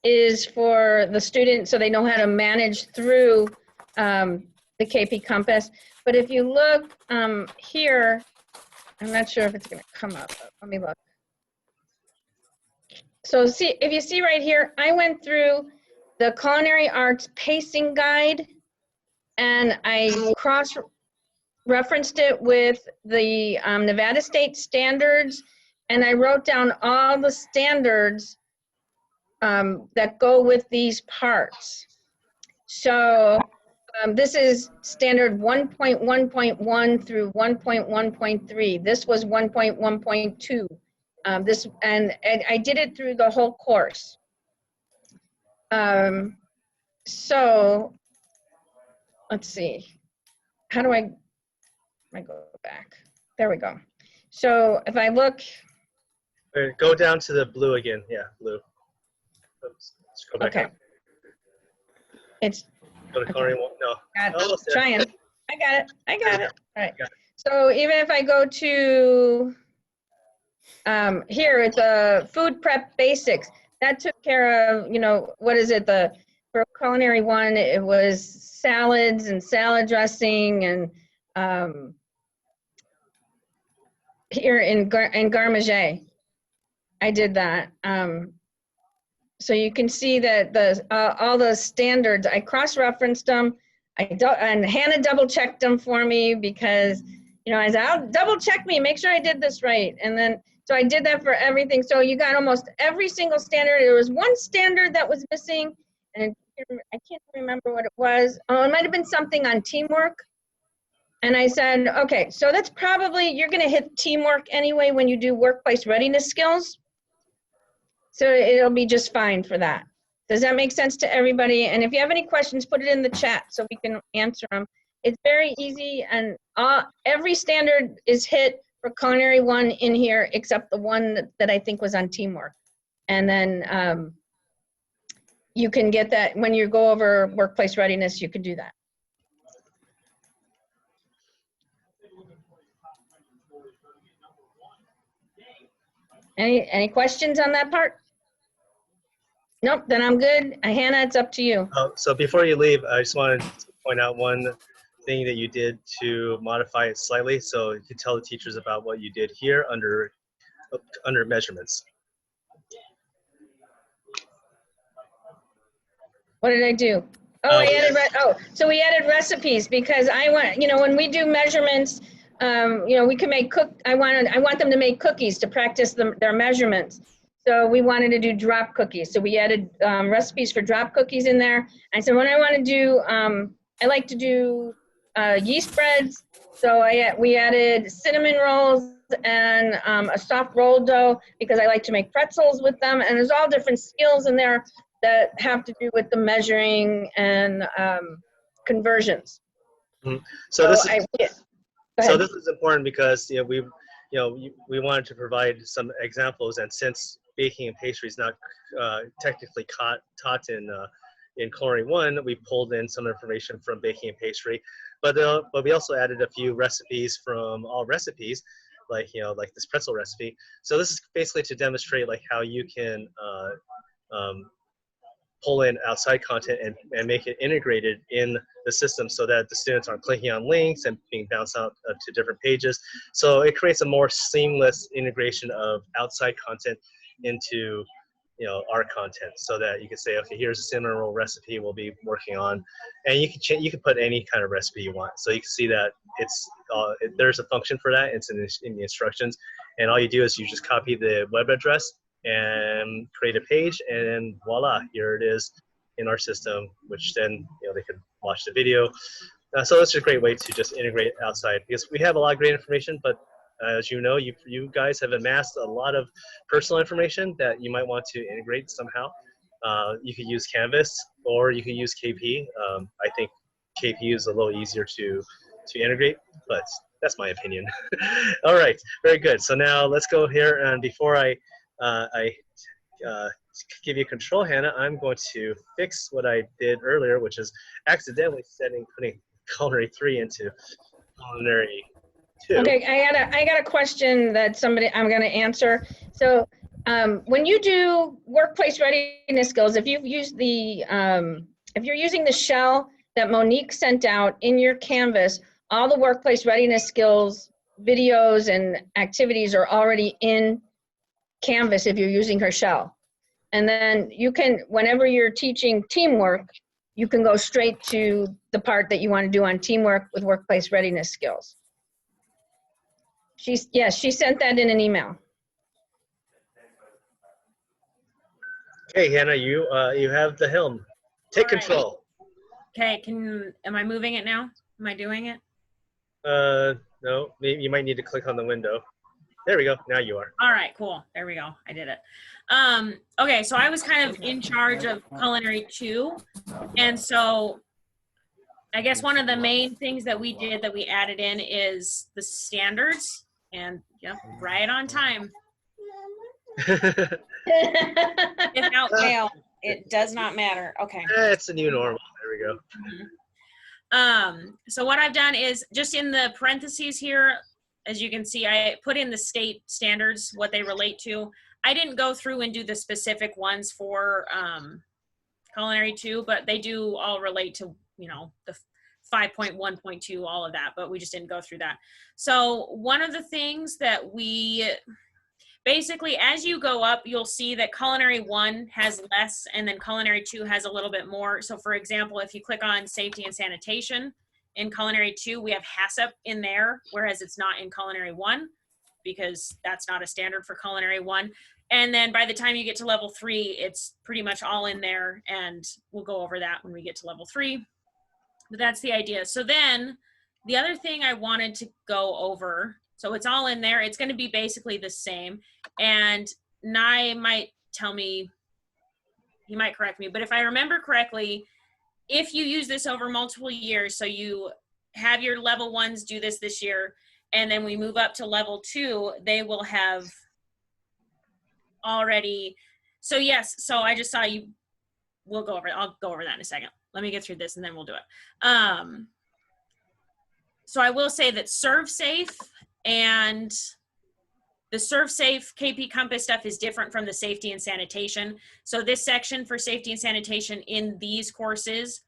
is for the student so they know how to manage through the KP Compass. But if you look here, I'm not sure if it's going to come up. Let me look. So see, if you see right here, I went through the Culinary Arts Pacing Guide, and I cross-referenced it with the Nevada State Standards, and I wrote down all the standards that go with these parts. So this is standard 1.1.1 through 1.1.3. This was 1.1.2. And I did it through the whole course. So let's see. how do I go back? There we go. So if I look, Go down to the blue again. Yeah, blue. Oops. Let's go back okay, up. it's Go to culinary one. No. got Almost there. trying. I got it. I got it. All right. Got it. So even if I go to here, it's a food prep basics. That took care of, you know, what is it? For culinary one, it was salads and salad dressing, and here in Garmager, I did that. So you can see that all the standards, I cross-referenced them. And Hannah double-checked them for me because, you know, I said, I'll double-check me, make sure I did this right. And then, so I did that for everything. So you got almost every single standard. There was one standard that was missing, and I can't remember what it was. Oh, it might have been something on teamwork. And I said, okay, so that's probably, you're gonna hit teamwork anyway when you do workplace readiness skills. So it'll be just fine for that. Does that make sense to everybody? And if you have any questions, put it in the chat so we can answer them. It's very easy, and every standard is hit for culinary one in here except the one that I think was on teamwork. And then you can get that when you go over workplace readiness, you can do that. Any questions on that part? Nope, then I'm good. Hannah, it's up to you. So before you leave, I just wanted to point out one thing that you did to modify it slightly, so you can tell the teachers about what you did here under measurements. What did I do? Oh, so we added recipes because I want, you know, when we do measurements, you know, we can make I want them to make cookies to practice their measurements. So we wanted to do drop cookies. So we added recipes for drop cookies in there. I said, when I want to do, I like to do yeast breads. So we added cinnamon rolls and a soft roll dough because I like to make pretzels with them. And there's all different skills in there that have to do with the measuring and conversions. Mm-hmm. So this is important because, you know, we wanted to provide some examples, and since baking and pastry is not technically taught in culinary one, we pulled in some information from baking and pastry, but we also added a few recipes from all recipes, like, you know, like this pretzel recipe. So this is basically to demonstrate like how you can pull in outside content and make it integrated in the system so that the students aren't clicking on links and being bounced out to different pages. So it creates a more seamless integration of outside content into, you know, our content, so that you can say, okay, here's a cinnamon roll recipe we'll be working on, and you can put any kind of recipe you want. So you can see that it's there's a function for that. It's in the instructions, and all you do is you just copy the web address and create a page, and voila, here it is in our system, which then, you know, they could watch the video. So it's a great way to just integrate outside, because we have a lot of great information, but as you know, you guys have amassed a lot of personal information that you might want to integrate somehow. You could use Canvas, or you could use KP. I think KP is a little easier to integrate, but that's my opinion. All right, very good. So now let's go here, and before I give you control, Hannah, I'm going to fix what I did earlier, which is accidentally putting culinary 3 into culinary 2. Okay, I got a question that I'm going to answer. So when you do workplace readiness skills, if you've used if you're using the shell that Monique sent out in your Canvas, all the workplace readiness skills videos and activities are already in Canvas if you're using her shell. And then you can, whenever you're teaching teamwork, you can go straight to the part that you want to do on teamwork with workplace readiness skills. She sent that in an email. Okay, Hannah, you have the helm. Take control. Okay, am I moving it now? Am I doing it? No, maybe you might need to click on the window. There we go. Now you are. All right, cool. There we go. I did it. Okay, so I was kind of in charge of culinary 2, and so I guess one of the main things that we did that we added in is the standards, and yep, right on time. Without fail, it does not matter. Okay. It's the new normal. There we go. So what I've done is just in the parentheses here, as you can see, I put in the state standards, what they relate to. I didn't go through and do the specific ones for culinary 2, but they do all relate to, you know, the 5.1.2, all of that, but we just didn't go through that. So one of the things that we basically, as you go up, you'll see that culinary 1 has less, and then culinary 2 has a little bit more. So for example, if you click on safety and sanitation in culinary 2, we have HACCP in there, whereas it's not in culinary 1 because that's not a standard for culinary 1. And then by the time you get to level 3, it's pretty much all in there, and we'll go over that when we get to level 3. But that's the idea. So then the other thing I wanted to go over, so it's all in there. It's going to be basically the same. And Nye might tell me, he might correct me, but if I remember correctly, if you use this over multiple years, so you have your level 1s do this year, and then we move up to level 2, they will have already, so yes, so I just saw you, we'll go over it. I'll go over that in a second. Let me get through this and then we'll do it. So I will say that Serve Safe and the Serve Safe KP Compass stuff is different from the safety and sanitation. So this section for safety and sanitation in these courses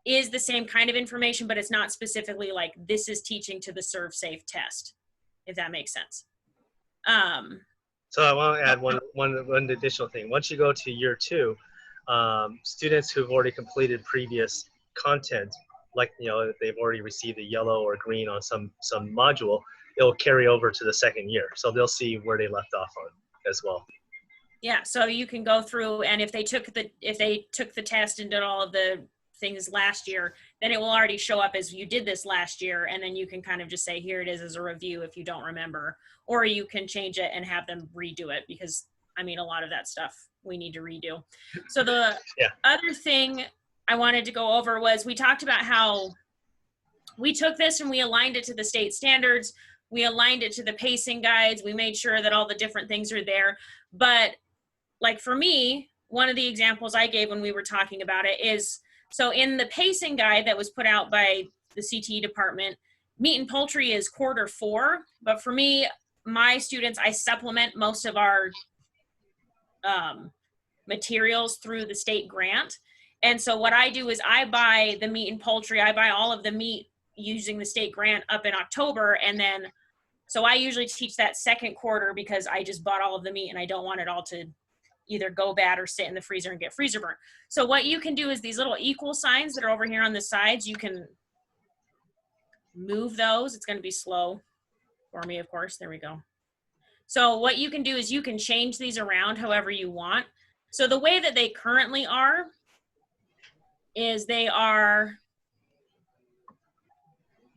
is the same kind of information, but it's not specifically like this is teaching to the Serve Safe test, if that makes sense. So I want to add one additional thing. Once you go to year 2, students who've already completed previous content, like, you know, if they've already received a yellow or green on some module, it'll carry over to the second year. So they'll see where they left off on as well. Yeah, so you can go through, and if they took the test and did all of the things last year, then it will already show up as you did this last year, and then you can kind of just say, here it is as a review if you don't remember, or you can change it and have them redo it, because I mean, a lot of that stuff we need to redo. So the other thing I wanted to go over was, we talked about how we took this and we aligned it to the state standards. We aligned it to the pacing guides. We made sure that all the different things are there. But like for me, one of the examples I gave when we were talking about it is, so in the pacing guide that was put out by the CTE department, meat and poultry is quarter 4. But for me, my students, I supplement most of our materials through the state grant. And so what I do is I buy the meat and poultry, I buy all of the meat using the state grant up in October. And then, so I usually teach that second quarter because I just bought all of the meat and I don't want it all to either go bad or sit in the freezer and get freezer burnt. So what you can do is these little equal signs that are over here on the sides, you can move those. It's going to be slow for me, of course. There we go. So what you can do is you can change these around however you want. So the way that they currently are is they are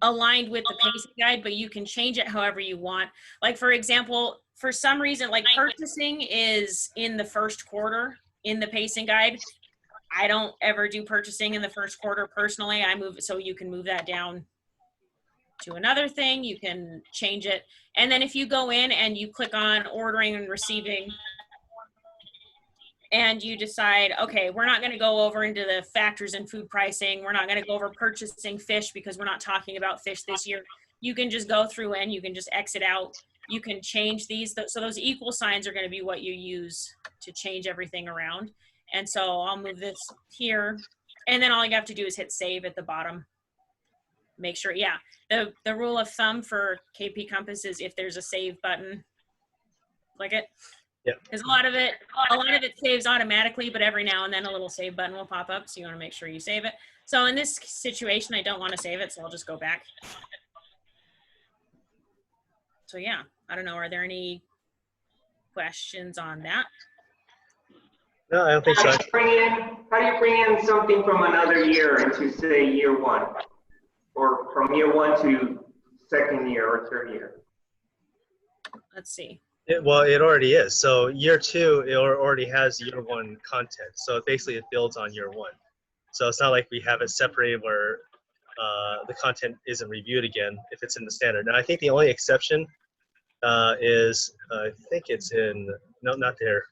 aligned with the pacing guide, but you can change it however you want. Like for example, for some reason, like purchasing is in the first quarter in the pacing guide. I don't ever do purchasing in the first quarter personally. I move, so you can move that down to another thing. You can change it. And then if you go in and you click on ordering and receiving, and you decide, okay, we're not going to go over into the factors in food pricing. We're not going to go over purchasing fish because we're not talking about fish this year. You can just go through and you can just exit out. You can change these. So those equal signs are going to be what you use to change everything around. And so I'll move this here. And then all you have to do is hit save at the bottom. Make sure, yeah. The rule of thumb for KP Compass is if there's a save button, click it. Because a lot of it saves automatically, but every now and then a little save button will pop up, so you want to make sure you save it. So in this situation, I don't want to save it, so I'll just go back. So yeah, I don't know. Are there any questions on that? No, I don't think so. How do you bring in something from another year into, say, year 1, or from year 1 to second year or third year? Let's see. Well, it already is. So year 2, it already has year 1 content. So basically it builds on year 1. So it's not like we have it separated where the content isn't reviewed again if it's in the standard. Now I think the only exception is I think it's in not there.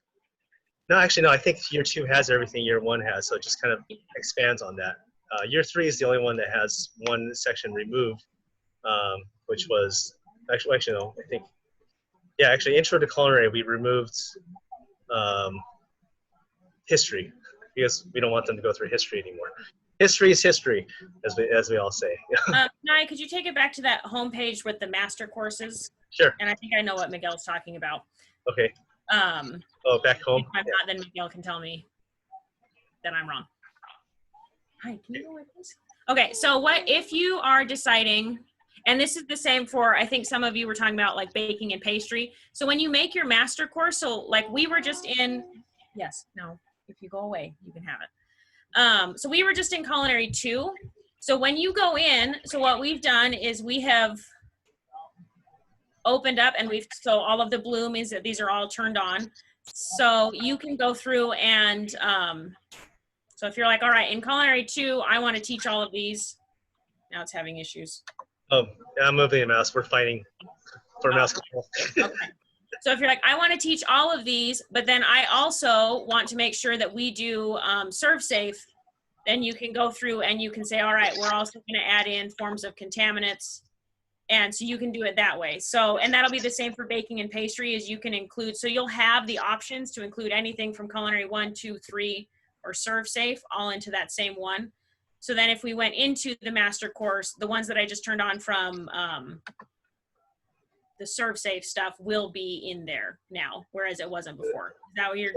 No, actually no. I think year 2 has everything year 1 has, so it just kind of expands on that. Year 3 is the only one that has one section removed, which was actually no. I think actually intro to culinary we removed history because we don't want them to go through history anymore. History is history, as we all say. Nye, could you take it back to that homepage with the master courses? Sure. And I think I know what Miguel's talking about. Okay. Oh, back home. If I'm not, then Miguel can tell me that I'm wrong. Hi, can you go with this? Okay, so what if you are deciding, and this is the same for, I think some of you were talking about like baking and pastry. So when you make your master course, so like we were just in, yes, no, if you go away, you can have it. So we were just in culinary 2. So when you go in, so what we've done is we have opened up and so all of the blue means that these are all turned on. So you can go through and, so if you're like, all right, in culinary 2, I want to teach all of these. Now it's having issues. Oh, I'm moving the mouse. We're fighting for mouse control. Okay. So if you're like, I want to teach all of these, but then I also want to make sure that we do serve safe, then you can go through and you can say, all right, we're also going to add in forms of contaminants. And so you can do it that way. So, and that'll be the same for baking and pastry as you can include. So you'll have the options to include anything from culinary 1, 2, 3, or serve safe all into that same one. So then if we went into the master course, the ones that I just turned on from the serve safe stuff will be in there now, whereas it wasn't before. Is that what you're?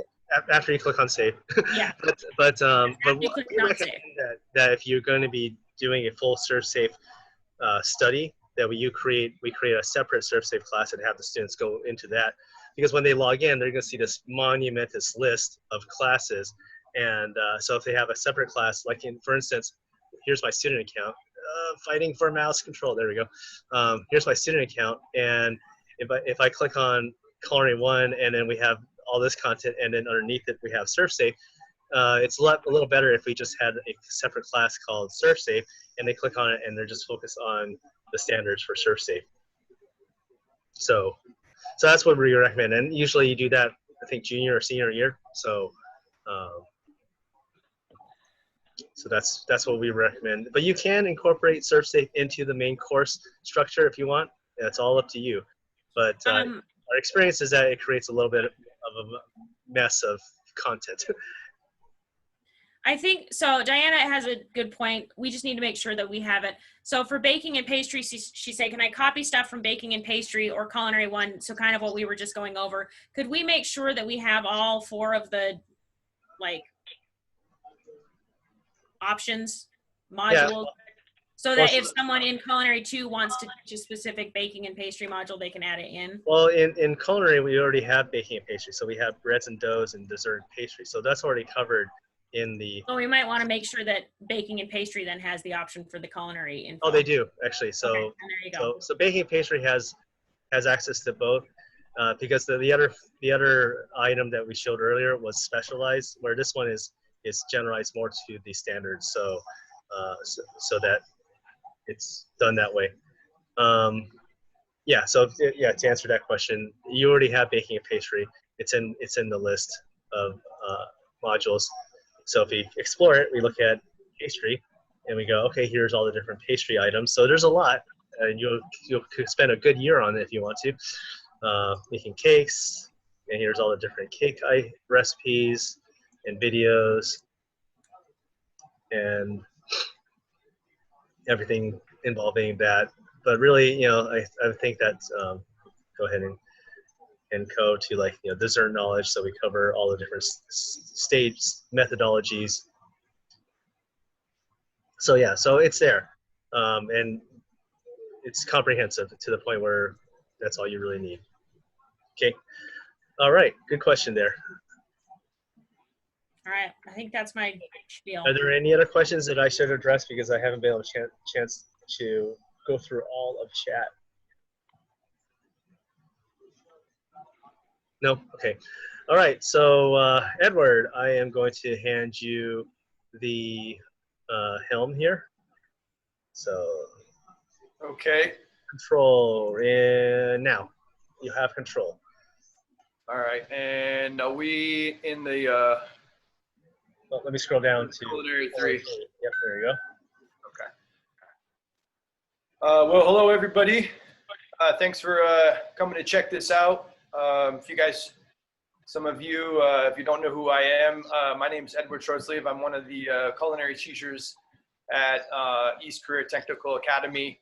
After you click on save. Yeah. but you click on save. that if you're going to be doing a full serve safe study, that we create a separate serve safe class and have the students go into that, because when they log in, they're going to see this monumentous list of classes. And so if they have a separate class, like for instance, here's my student account, fighting for mouse control. There we go. Here's my student account, and if I click on culinary 1, and then we have all this content, and then underneath it we have serve safe. It's a little better if we just had a separate class called serve safe, and they click on it and they're just focused on the standards for serve safe. So that's what we recommend, and usually you do that I think junior or senior year. So that's what we recommend. But you can incorporate serve safe into the main course structure if you want. It's all up to you. But our experience is that it creates a little bit of a mess of content. I think, so Diana has a good point. We just need to make sure that we have it. So for baking and pastry, she said, can I copy stuff from baking and pastry or culinary 1? So kind of what we were just going over. Could we make sure that we have all 4 of the like options, modules? Yeah. So that if someone in culinary 2 wants to teach a specific baking and pastry module, they can add it in? Well, in culinary, we already have baking and pastry. So we have breads and doughs and dessert and pastry. So that's already covered in the... So we might want to make sure that baking and pastry then has the option for the culinary info. Oh, they do, actually. So, okay, there you go. So baking and pastry has access to both, because the other item that we showed earlier was specialized, where this one is generalized more to the standards. So that it's done that way. Yeah. So yeah, to answer that question, you already have baking and pastry. It's in the list of modules. So if we explore it, we look at pastry, and we go, okay, here's all the different pastry items. So there's a lot, and you could spend a good year on it if you want to, making cakes. And here's all the different cake recipes and videos and everything involving that. But really, I think that go ahead and go to like dessert knowledge, so we cover all the different stages, methodologies. So yeah, so it's there, and it's comprehensive to the point where that's all you really need. Okay, all right, good question there. All right, I think that's my spiel. Are there any other questions that I should address, because I haven't been able to chance to go through all of chat? No? Okay. All right. So, Edward, I am going to hand you the helm here. So Okay. control, and now you have control. All right. And are we in the Well, let me scroll down to culinary 3? Yep, there you go. Okay. Well, hello, everybody. Thanks for coming to check this out. If you guys, some of you, if you don't know who I am, my name is Edward Shortsleeve. I'm one of the culinary teachers at East Career Technical Academy.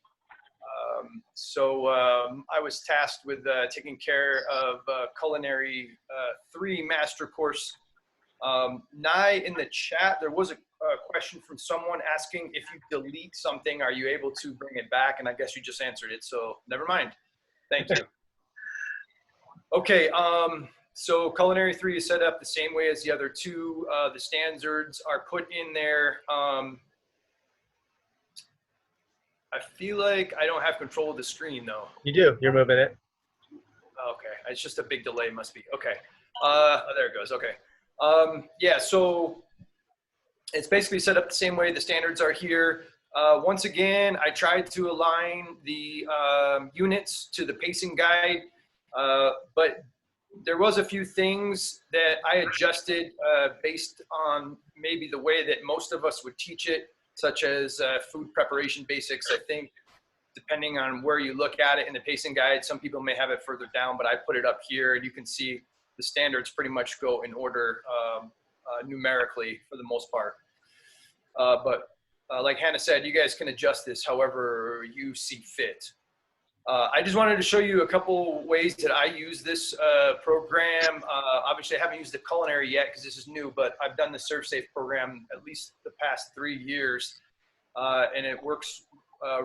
I was tasked with taking care of culinary 3 master course. Nye, in the chat, there was a question from someone asking if you delete something, are you able to bring it back? And I guess you just answered it, so never mind. Thank you. Okay, so culinary 3 is set up the same way as the other 2. The standards are put in there. I feel like I don't have control of the screen though. You do. You're moving it. Okay, it's just a big delay, must be. Okay, there it goes. Okay, yeah. So it's basically set up the same way. The standards are here. Once again, I tried to align the units to the pacing guide, but there was a few things that I adjusted based on maybe the way that most of us would teach it, such as food preparation basics. I think depending on where you look at it in the pacing guide, some people may have it further down, but I put it up here, and you can see the standards pretty much go in order numerically for the most part. Like Hannah said, you guys can adjust this however you see fit. I just wanted to show you a couple ways that I use this program. Obviously, I haven't used the culinary yet because this is new, but I've done the ServSafe program at least the past 3 years, and it works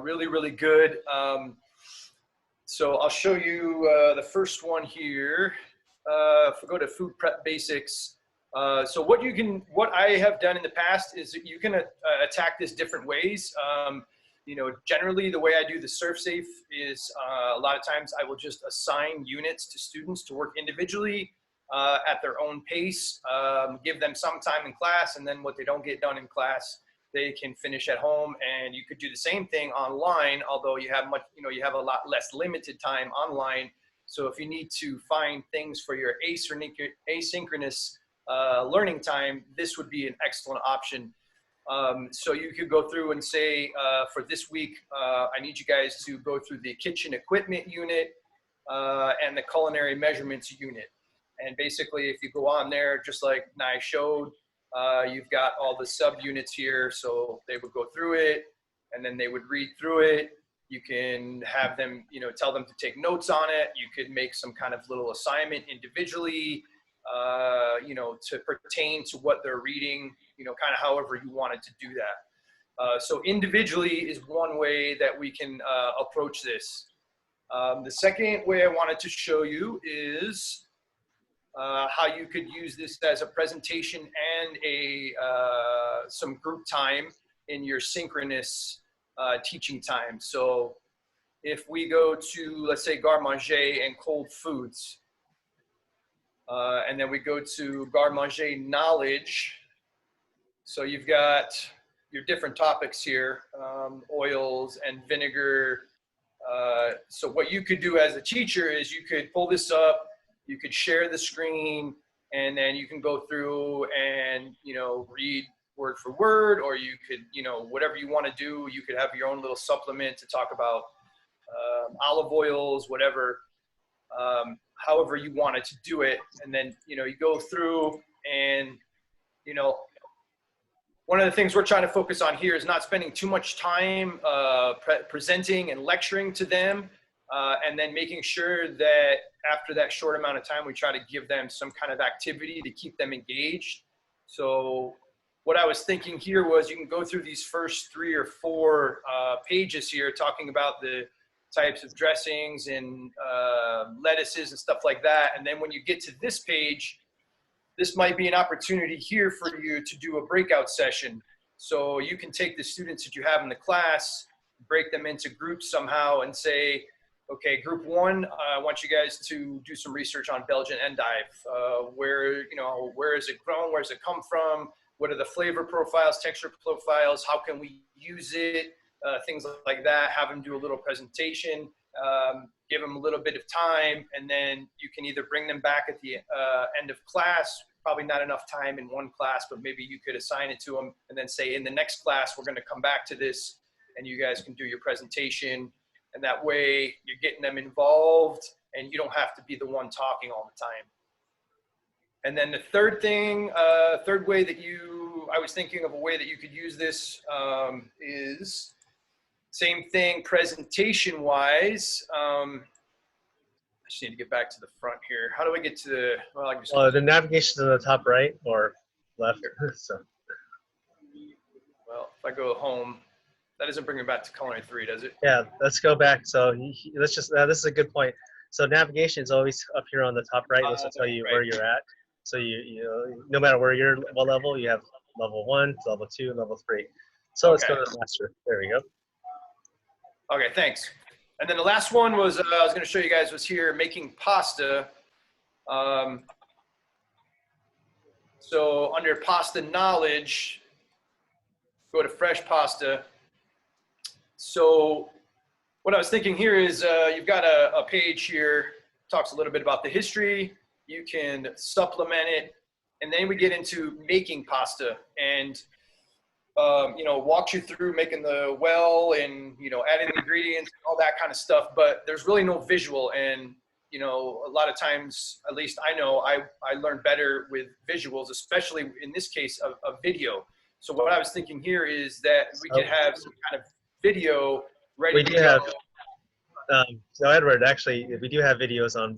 really, really good. So I'll show you the first one here. If we go to food prep basics. So what I have done in the past is that you can attack this different ways. You know, generally the way I do the ServSafe is a lot of times I will just assign units to students to work individually at their own pace, give them some time in class, and then what they don't get done in class, they can finish at home. And you could do the same thing online, although you have you have a lot less limited time online. So if you need to find things for your asynchronous learning time, this would be an excellent option. So you could go through and say, for this week, I need you guys to go through the kitchen equipment unit and the culinary measurements unit. And basically, if you go on there, just like Nye showed, you've got all the subunits here. So they would go through it, and then they would read through it. You can have them, tell them to take notes on it. You could make some kind of little assignment individually, to pertain to what they're reading, kind of however you wanted to do that. So individually is one way that we can approach this. The second way I wanted to show you is how you could use this as a presentation and some group time in your synchronous teaching time. So if we go to, let's say, garde manger and cold foods, and then we go to garde manger knowledge. So you've got your different topics here, oils and vinegar. So what you could do as a teacher is you could pull this up, you could share the screen, and then you can go through and, read word for word, or you could, whatever you want to do. You could have your own little supplement to talk about olive oils, whatever, however you wanted to do it. And then, you go through and, one of the things we're trying to focus on here is not spending too much time presenting and lecturing to them, and then making sure that after that short amount of time, we try to give them some kind of activity to keep them engaged. So what I was thinking here was you can go through these first 3 or 4 pages here talking about the types of dressings and lettuces and stuff like that. And then when you get to this page, this might be an opportunity here for you to do a breakout session. So you can take the students that you have in the class, break them into groups somehow and say, okay, group 1, I want you guys to do some research on Belgian endive. Where is it grown? Where does it come from? What are the flavor profiles, texture profiles? How can we use it things like that. Have them do a little presentation, give them a little bit of time, and then you can either bring them back at the end of class. Probably not enough time in one class, but maybe you could assign it to them and then say, in the next class, we're going to come back to this and you guys can do your presentation. And that way you're getting them involved and you don't have to be the one talking all the time. And then the third thing, third way that I was thinking of a way that you could use this is same thing presentation wise. I just need to get back to the front here. How do I get to the, well, I can just the navigation to the top right or left. So. Well, if I go home, that doesn't bring me back to culinary 3, does it? Yeah, let's go back. So let's just, this is a good point. So navigation is always up here on the top right. This will tell you where you're at. So you know, no matter where you're, what level, you have level 1, level 2, and level 3. So let's go to the master. There we go. Okay, thanks. And then the last one was, I was going to show you guys was here, making pasta. So under pasta knowledge, go to fresh pasta. So what I was thinking here is you've got a page here, talks a little bit about the history. You can supplement it. And then we get into making pasta and, you know, walks you through making the well and, you know, adding the ingredients, all that kind of stuff. But there's really no visual. And, you know, a lot of times, at least I know, I learn better with visuals, especially in this case of video. So what I was thinking here is that we could have some kind of video ready we to do go. have, so Edward, actually, we do have videos on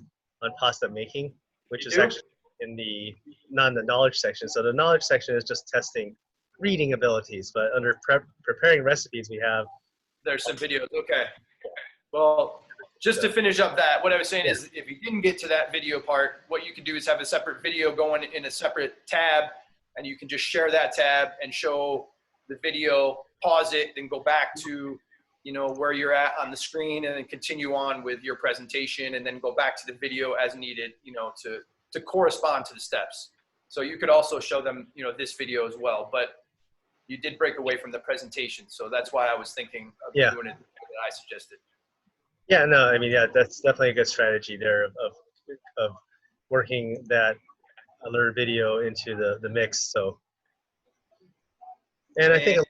pasta making, which is actually in the, not in the knowledge section. So the knowledge section is just testing reading abilities, but under preparing recipes, we have. There's some videos, okay. Well, just to finish up that, what I was saying is if you didn't get to that video part, what you could do is have a separate video going in a separate tab, and you can just share that tab and show the video, pause it, then go back to, you know, where you're at on the screen and then continue on with your presentation and then go back to the video as needed, you know, to correspond to the steps. So you could also show them, you know, this video as well, but you did break away from the presentation. So that's why I was thinking of doing it that I suggested. Yeah, no, I mean, yeah, that's definitely a good strategy there of working that alert video into the mix. So, and I think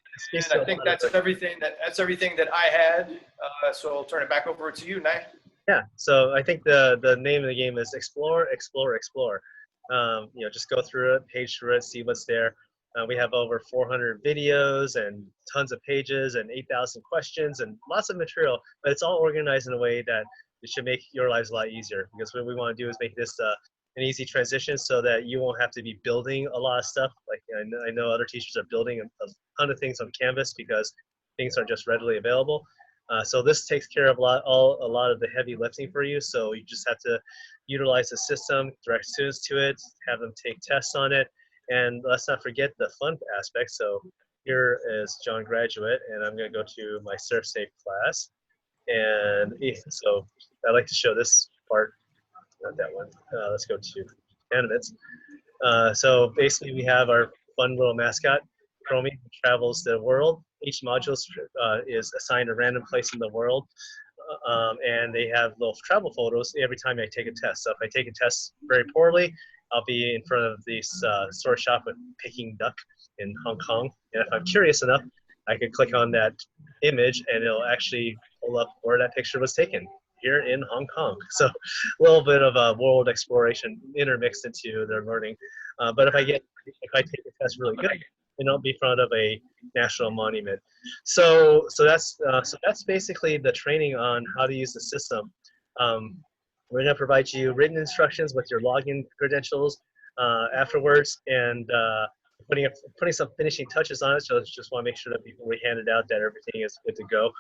that's everything that I had. So I'll turn it back over to you, Nye. Yeah, so I think the name of the game is explore, explore, explore. You know, just go through it, page through it, see what's there. We have over 400 videos and tons of pages and 8,000 questions and lots of material, but it's all organized in a way that it should make your lives a lot easier, because what we want to do is make this an easy transition so that you won't have to be building a lot of stuff. Like I know other teachers are building a ton of things on Canvas because things are just readily available. So this takes care of a lot of the heavy lifting for you. So you just have to utilize the system, direct students to it, have them take tests on it, and let's not forget the fun aspect. So here is John Graduate, and I'm going to go to my Surf Safe class. And so I like to show this part, not that one. Let's go to animates. So basically we have our fun little mascot, Chromie, who travels the world. Each module is assigned a random place in the world, and they have little travel photos every time I take a test. So if I take a test very poorly, I'll be in front of this store shop with Peking duck in Hong Kong. And if I'm curious enough, I can click on that image and it'll actually pull up where that picture was taken, here in Hong Kong. So a little bit of a world exploration intermixed into their learning. But if I take a test really good, then I'll be in front of a national monument. So that's basically the training on how to use the system. We're going to provide you written instructions with your login credentials afterwards, and putting some finishing touches on it. So just want to make sure that before we hand it out that everything is good to go.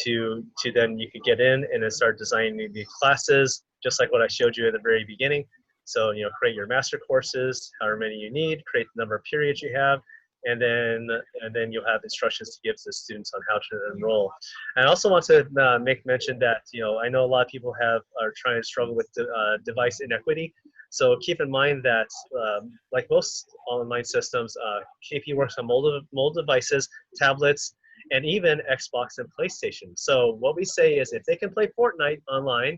To then you could get in and then start designing the classes, just like what I showed you at the very beginning. So, you know, create your master courses, however many you need, create the number of periods you have, and then you'll have instructions to give to the students on how to enroll. And I also want to make mention that, you know, I know a lot of people are trying to struggle with device inequity. So keep in mind that, like most online systems, KP works on mobile devices, tablets, and even Xbox and PlayStation. So what we say is if they can play Fortnite online,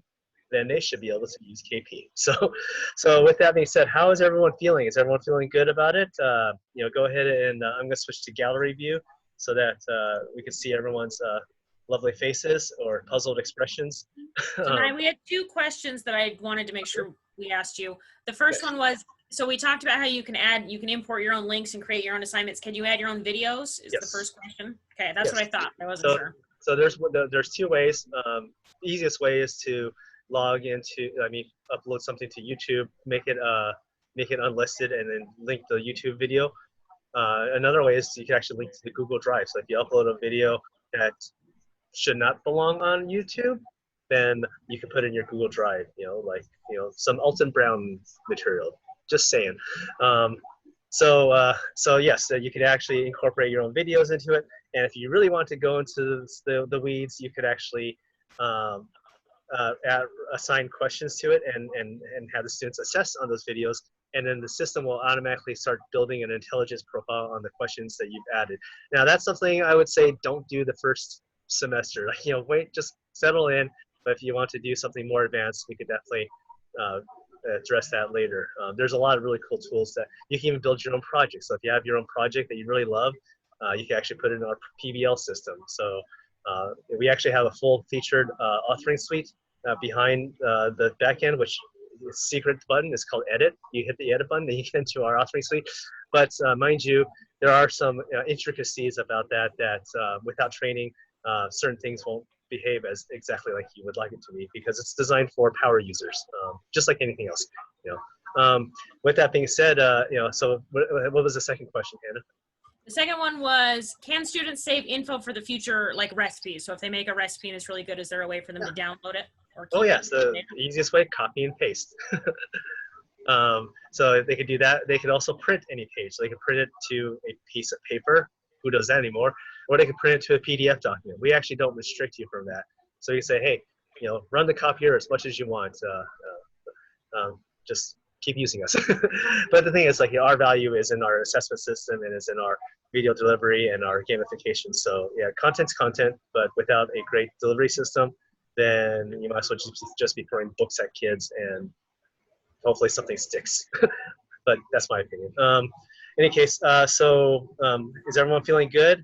then they should be able to use KP. So with that being said, how is everyone feeling? Is everyone feeling good about it? Go ahead and I'm going to switch to gallery view so that we can see everyone's lovely faces or puzzled expressions. So now we had 2 questions that I wanted to make sure we asked you. The first one was, so we talked about how you can import your own links and create your own assignments. Can you add your own videos? Is the first question. Okay, that's what I thought. I wasn't sure. So there's 2 ways. The easiest way is to log into, upload something to YouTube, make it unlisted, and then link the YouTube video. Another way is you can actually link to the Google Drive. So if you upload a video that should not belong on YouTube, then you can put it in your Google Drive, some Alton Brown material. Just saying. So yes, you could actually incorporate your own videos into it. And if you really want to go into the weeds, you could actually assign questions to it and have the students assess on those videos. And then the system will automatically start building an intelligence profile on the questions that you've added. Now that's something I would say don't do the first semester. Wait, just settle in. But if you want to do something more advanced, we could definitely address that later. There's a lot of really cool tools that you can even build your own project. So if you have your own project that you really love, you can actually put it in our PBL system. So we actually have a full featured authoring suite behind the backend, which the secret button is called edit. You hit the edit button, then you get into our authoring suite. But mind you, there are some intricacies about that without training, certain things won't behave as exactly like you would like it to be because it's designed for power users, just like anything else. With that being said, so what was the second question, Hannah? The second one was, can students save info for the future, like recipes? So if they make a recipe and it's really good, is there a way for them to download it? Or keep yes, the easiest way, copy and paste. So if they could do that, they could also print any page. So they could print it to a piece of paper. Who does that anymore? Or they could print it to a PDF document. We actually don't restrict you from that. So you say, hey, run the copier as much as you want. Just keep using us. But the thing is, our value is in our assessment system and is in our video delivery and our gamification. So yeah, content's content, but without a great delivery system, then you might as well just be throwing books at kids and hopefully something sticks. But that's my opinion. In any case, is everyone feeling good?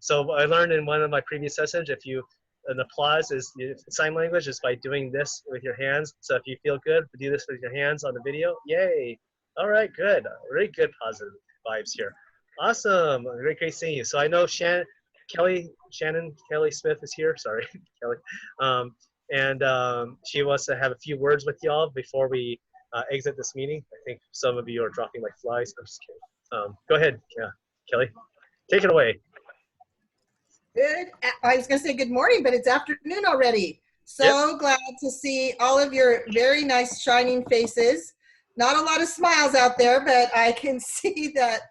So I learned in one of my previous sessions, an applause is sign language is by doing this with your hands. So if you feel good, do this with your hands on the video. Yay! All right, good. Very good positive vibes here. Awesome. Great seeing you. So I know Kelly Smith is here. Sorry, Kelly. She wants to have a few words with y'all before we exit this meeting. I think some of you are dropping like flies. I'm just kidding. Go ahead, Kelly. Take it away. Good. I was going to say good morning, but it's afternoon already. So glad to see all of your very nice shining faces. Not a lot of smiles out there, but I can see that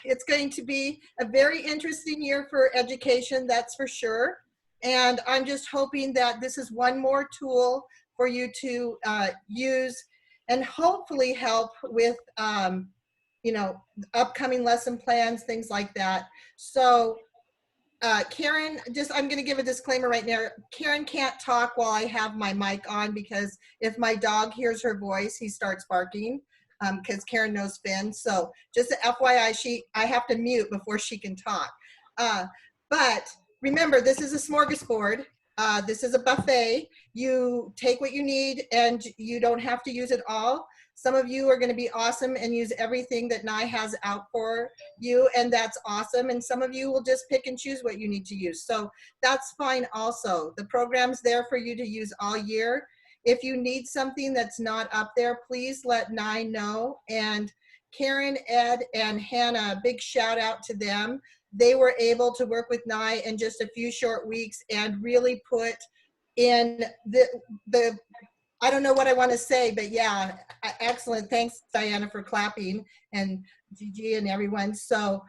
it's going to be a very interesting year for education, that's for sure. And I'm just hoping that this is one more tool for you to use and hopefully help with, upcoming lesson plans, things like that. So Karen, I'm going to give a disclaimer right now. Karen can't talk while I have my mic on because if my dog hears her voice, he starts barking because Karen knows Finn. So just an FYI, I have to mute before she can talk. But remember, this is a smorgasbord. This is a buffet. You take what you need and you don't have to use it all. Some of you are going to be awesome and use everything that NIE has out for you, and that's awesome. And some of you will just pick and choose what you need to use. So that's fine also. The program's there for you to use all year. If you need something that's not up there, please let NIE know. And Karen, Ed, and Hannah, big shout out to them. They were able to work with NIE in just a few short weeks and really put in the I don't know what I want to say, but yeah, excellent. Thanks, Diana, for clapping, and Gigi and everyone. So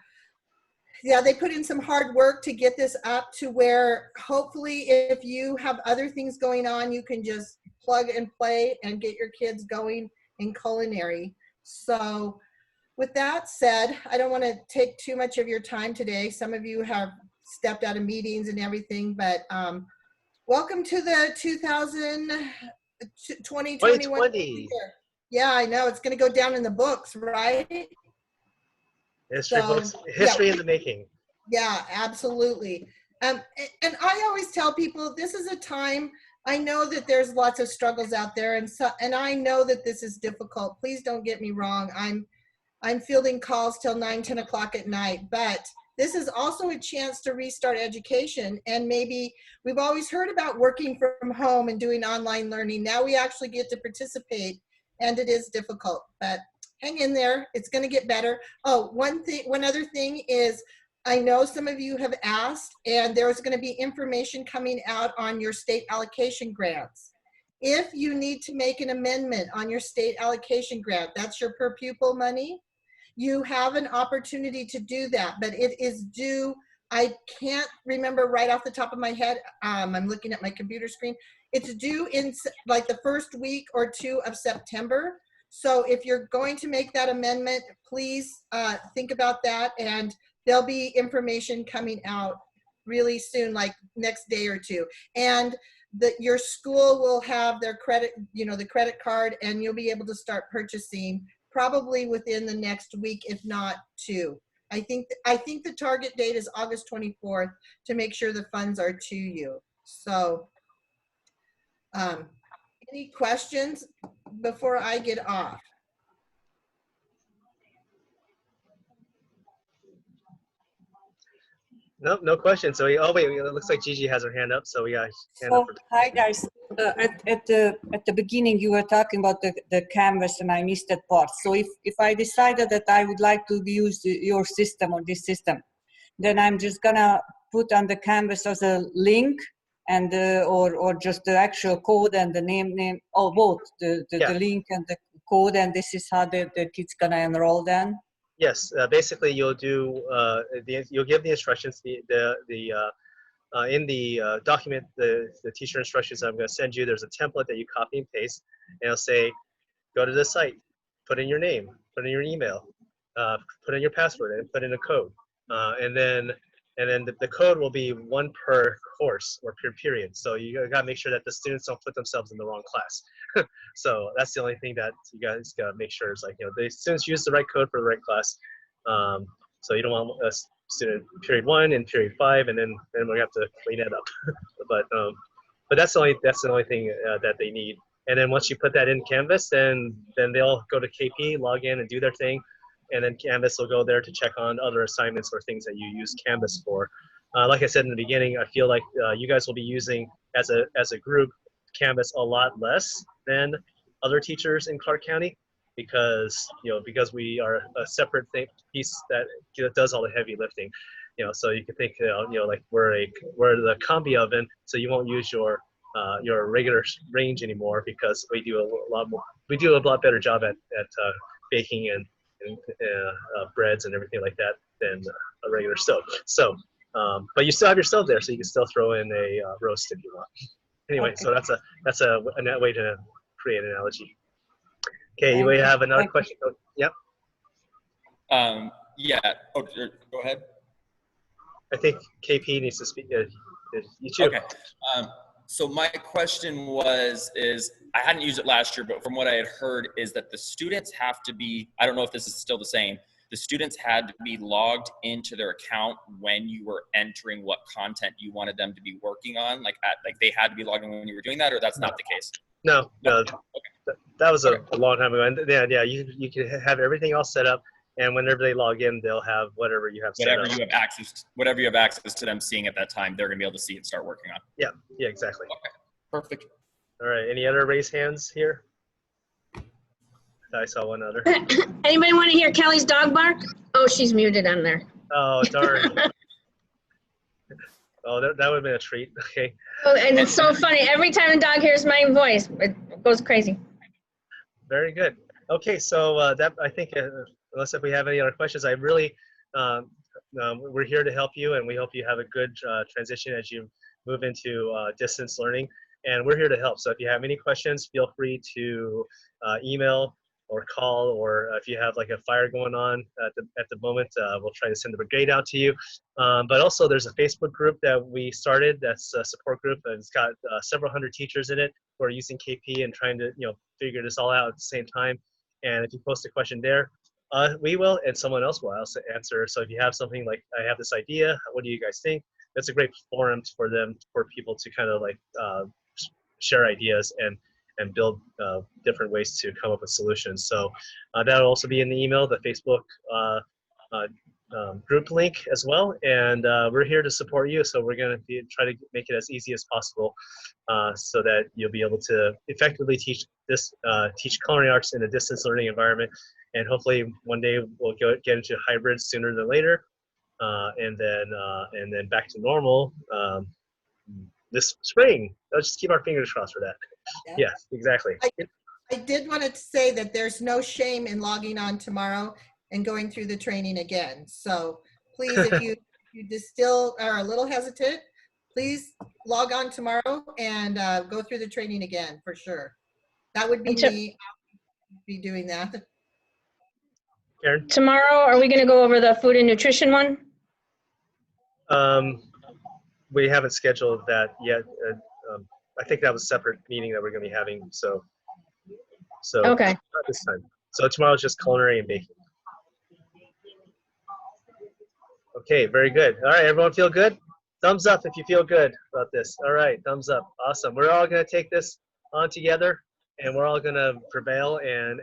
yeah, they put in some hard work to get this up to where hopefully if you have other things going on, you can just plug and play and get your kids going in culinary. So with that said, I don't want to take too much of your time today. Some of you have stepped out of meetings and everything, but welcome to the 2021 year. Yeah, I know, it's going to go down in the books, right? History books, history in the making. Yeah, absolutely. And I always tell people this is a time, I know that there's lots of struggles out there, and I know that this is difficult. Please don't get me wrong. I'm fielding calls till 9, 10 o'clock at night, but this is also a chance to restart education. And maybe we've always heard about working from home and doing online learning. Now we actually get to participate, and it is difficult, but hang in there. It's going to get better. Oh, one other thing is, I know some of you have asked, and there's going to be information coming out on your state allocation grants. If you need to make an amendment on your state allocation grant, that's your per pupil money, you have an opportunity to do that, but it is due, I can't remember right off the top of my head. I'm looking at my computer screen. It's due in like the first week or two of September. So if you're going to make that amendment, please think about that, and there'll be information coming out really soon, like next day or two. And your school will have their credit, the credit card, and you'll be able to start purchasing probably within the next week, if not two. I think the target date is August 24th to make sure the funds are to you. So any questions before I get off? Nope, no question. So oh wait, it looks like Gigi has her hand up. So we got hand up. Hi guys. At the beginning you were talking about the Canvas, and I missed that part. So if I decided that I would like to use your system or this system, then I'm just gonna put on the Canvas as a link, and or just the actual code and the name or both the link and the code, and this is how the kid's gonna enroll then. Yes, basically you'll do you'll give the instructions. In the document, the teacher instructions I'm going to send you, there's a template that you copy and paste, and it'll say, go to this site, put in your name, put in your email, put in your password, and put in a code, and then the code will be one per course or per period. So you got to make sure that the students don't put themselves in the wrong class. So that's the only thing that you guys got to make sure is, like, the students use the right code for the right class. So you don't want a student period 1 and period 5, and then we have to clean it up. but that's the only thing that they need. And then once you put that in Canvas, then they'll go to KP, log in, and do their thing. And then Canvas will go there to check on other assignments or things that you use Canvas for. Like I said in the beginning, I feel like you guys will be using as a group Canvas a lot less than other teachers in Clark County, because we are a separate piece that does all the heavy lifting. So you can think like we're the combi oven, so you won't use your regular range anymore, because we do a lot better job at baking and breads and everything like that than a regular stove. So, but you still have your stove there, so you can still throw in a roast if you want. Anyway, okay. So that's a way to create an analogy. Okay, you may have another question. Oh, yep. Yeah. Oh, go ahead. I think KP needs to speak. You too. Okay. So my question is I hadn't used it last year, but from what I had heard is that the students have to be, I don't know if this is still the same, the students had to be logged into their account when you were entering what content you wanted them to be working on, like they had to be logged in when you were doing that, or that's not the case? No. Okay. That was a long time ago. And yeah, you can have everything all set up, and whenever they log in, they'll have whatever you have set up. Whatever you have access to them seeing at that time, they're gonna be able to see and start working on. Yeah, exactly. Okay, perfect. All right, any other raised hands here? I saw one other. Anybody want to hear Kelly's dog bark? Oh, she's muted on there. Oh, darn. Oh, that would have been a treat. Okay. Oh, and it's so funny. Every time a dog hears my voice, it goes crazy. Very good. Okay, so that, I think, unless if we have any other questions, I really, we're here to help you, and we hope you have a good transition as you move into distance learning. And we're here to help. So if you have any questions, feel free to email or call, or if you have like a fire going on at the moment, we'll try to send the brigade out to you. But also there's a Facebook group that we started that's a support group, and it's got several hundred teachers in it who are using KP and trying to figure this all out at the same time. And if you post a question there, we will, and someone else will also answer. So if you have something like, I have this idea, what do you guys think? That's a great forum for people to kind of like share ideas and build different ways to come up with solutions. So that'll also be in the email, the Facebook group link as well. And we're here to support you. So we're going to try to make it as easy as possible so that you'll be able to effectively teach culinary arts in a distance learning environment. And hopefully one day we'll get into hybrid sooner than later, and then back to normal this spring. Let's just keep our fingers crossed for that. Yeah, exactly. I did want to say that there's no shame in logging on tomorrow and going through the training again. So please, if you just still are a little hesitant, please log on tomorrow and go through the training again for sure. That would be me. I would be doing that. Karen? Tomorrow, are we going to go over the food and nutrition one? We haven't scheduled that yet. I think that was a separate meeting that we're going to be having. So Okay. not this time. So tomorrow's just culinary and baking. Okay, very good. All right, everyone feel good? Thumbs up if you feel good about this. All right, thumbs up. Awesome. We're all going to take this on together, and we're all going to prevail and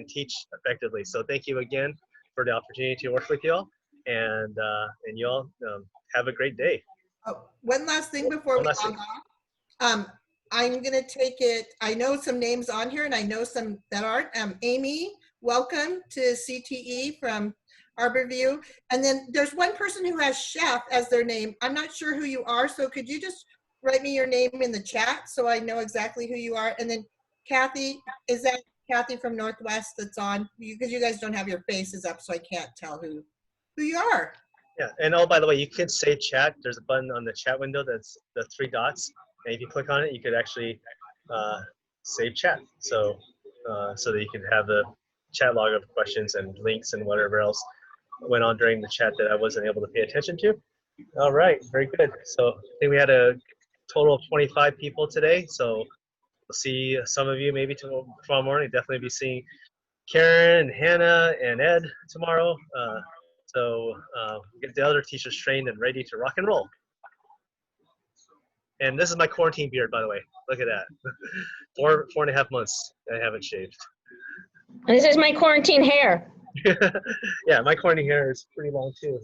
teach effectively. So thank you again for the opportunity to work with you all, and you all have a great day. Oh, one last thing before we log off. I'm going to take it. I know some names on here, and I know some that aren't. Amy, welcome to CTE from Harborview. And then there's one person who has chef as their name. I'm not sure who you are, so could you just write me your name in the chat so I know exactly who you are? And then Kathy, is that Kathy from Northwest that's on? Because you guys don't have your faces up, so I can't tell who you are. Yeah, and oh, by the way, you can save chat. There's a button on the chat window that's the 3 dots. And if you click on it, you could actually save chat. So that you can have the chat log of questions and links and whatever else went on during the chat that I wasn't able to pay attention to. All right, very good. So I think we had a total of 25 people today. So we'll see some of you maybe tomorrow morning. Definitely be seeing Karen, and Hannah, and Ed tomorrow. So get the other teachers trained and ready to rock and roll. And this is my quarantine beard, by the way. Look at that. 4.5 months I haven't shaved. And this is my quarantine hair. Yeah, my quarantine hair is pretty long too.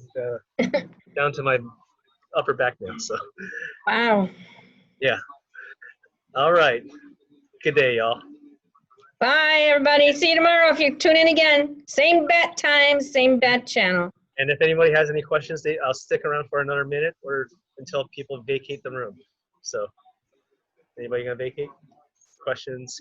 Down to my upper back now. So. Wow. Yeah. All right. Good day, y'all. Bye, everybody. See you tomorrow if you tune in again. Same bat time, same bat channel. And if anybody has any questions, I'll stick around for another minute or until people vacate the room. So, anybody gonna vacate? Questions?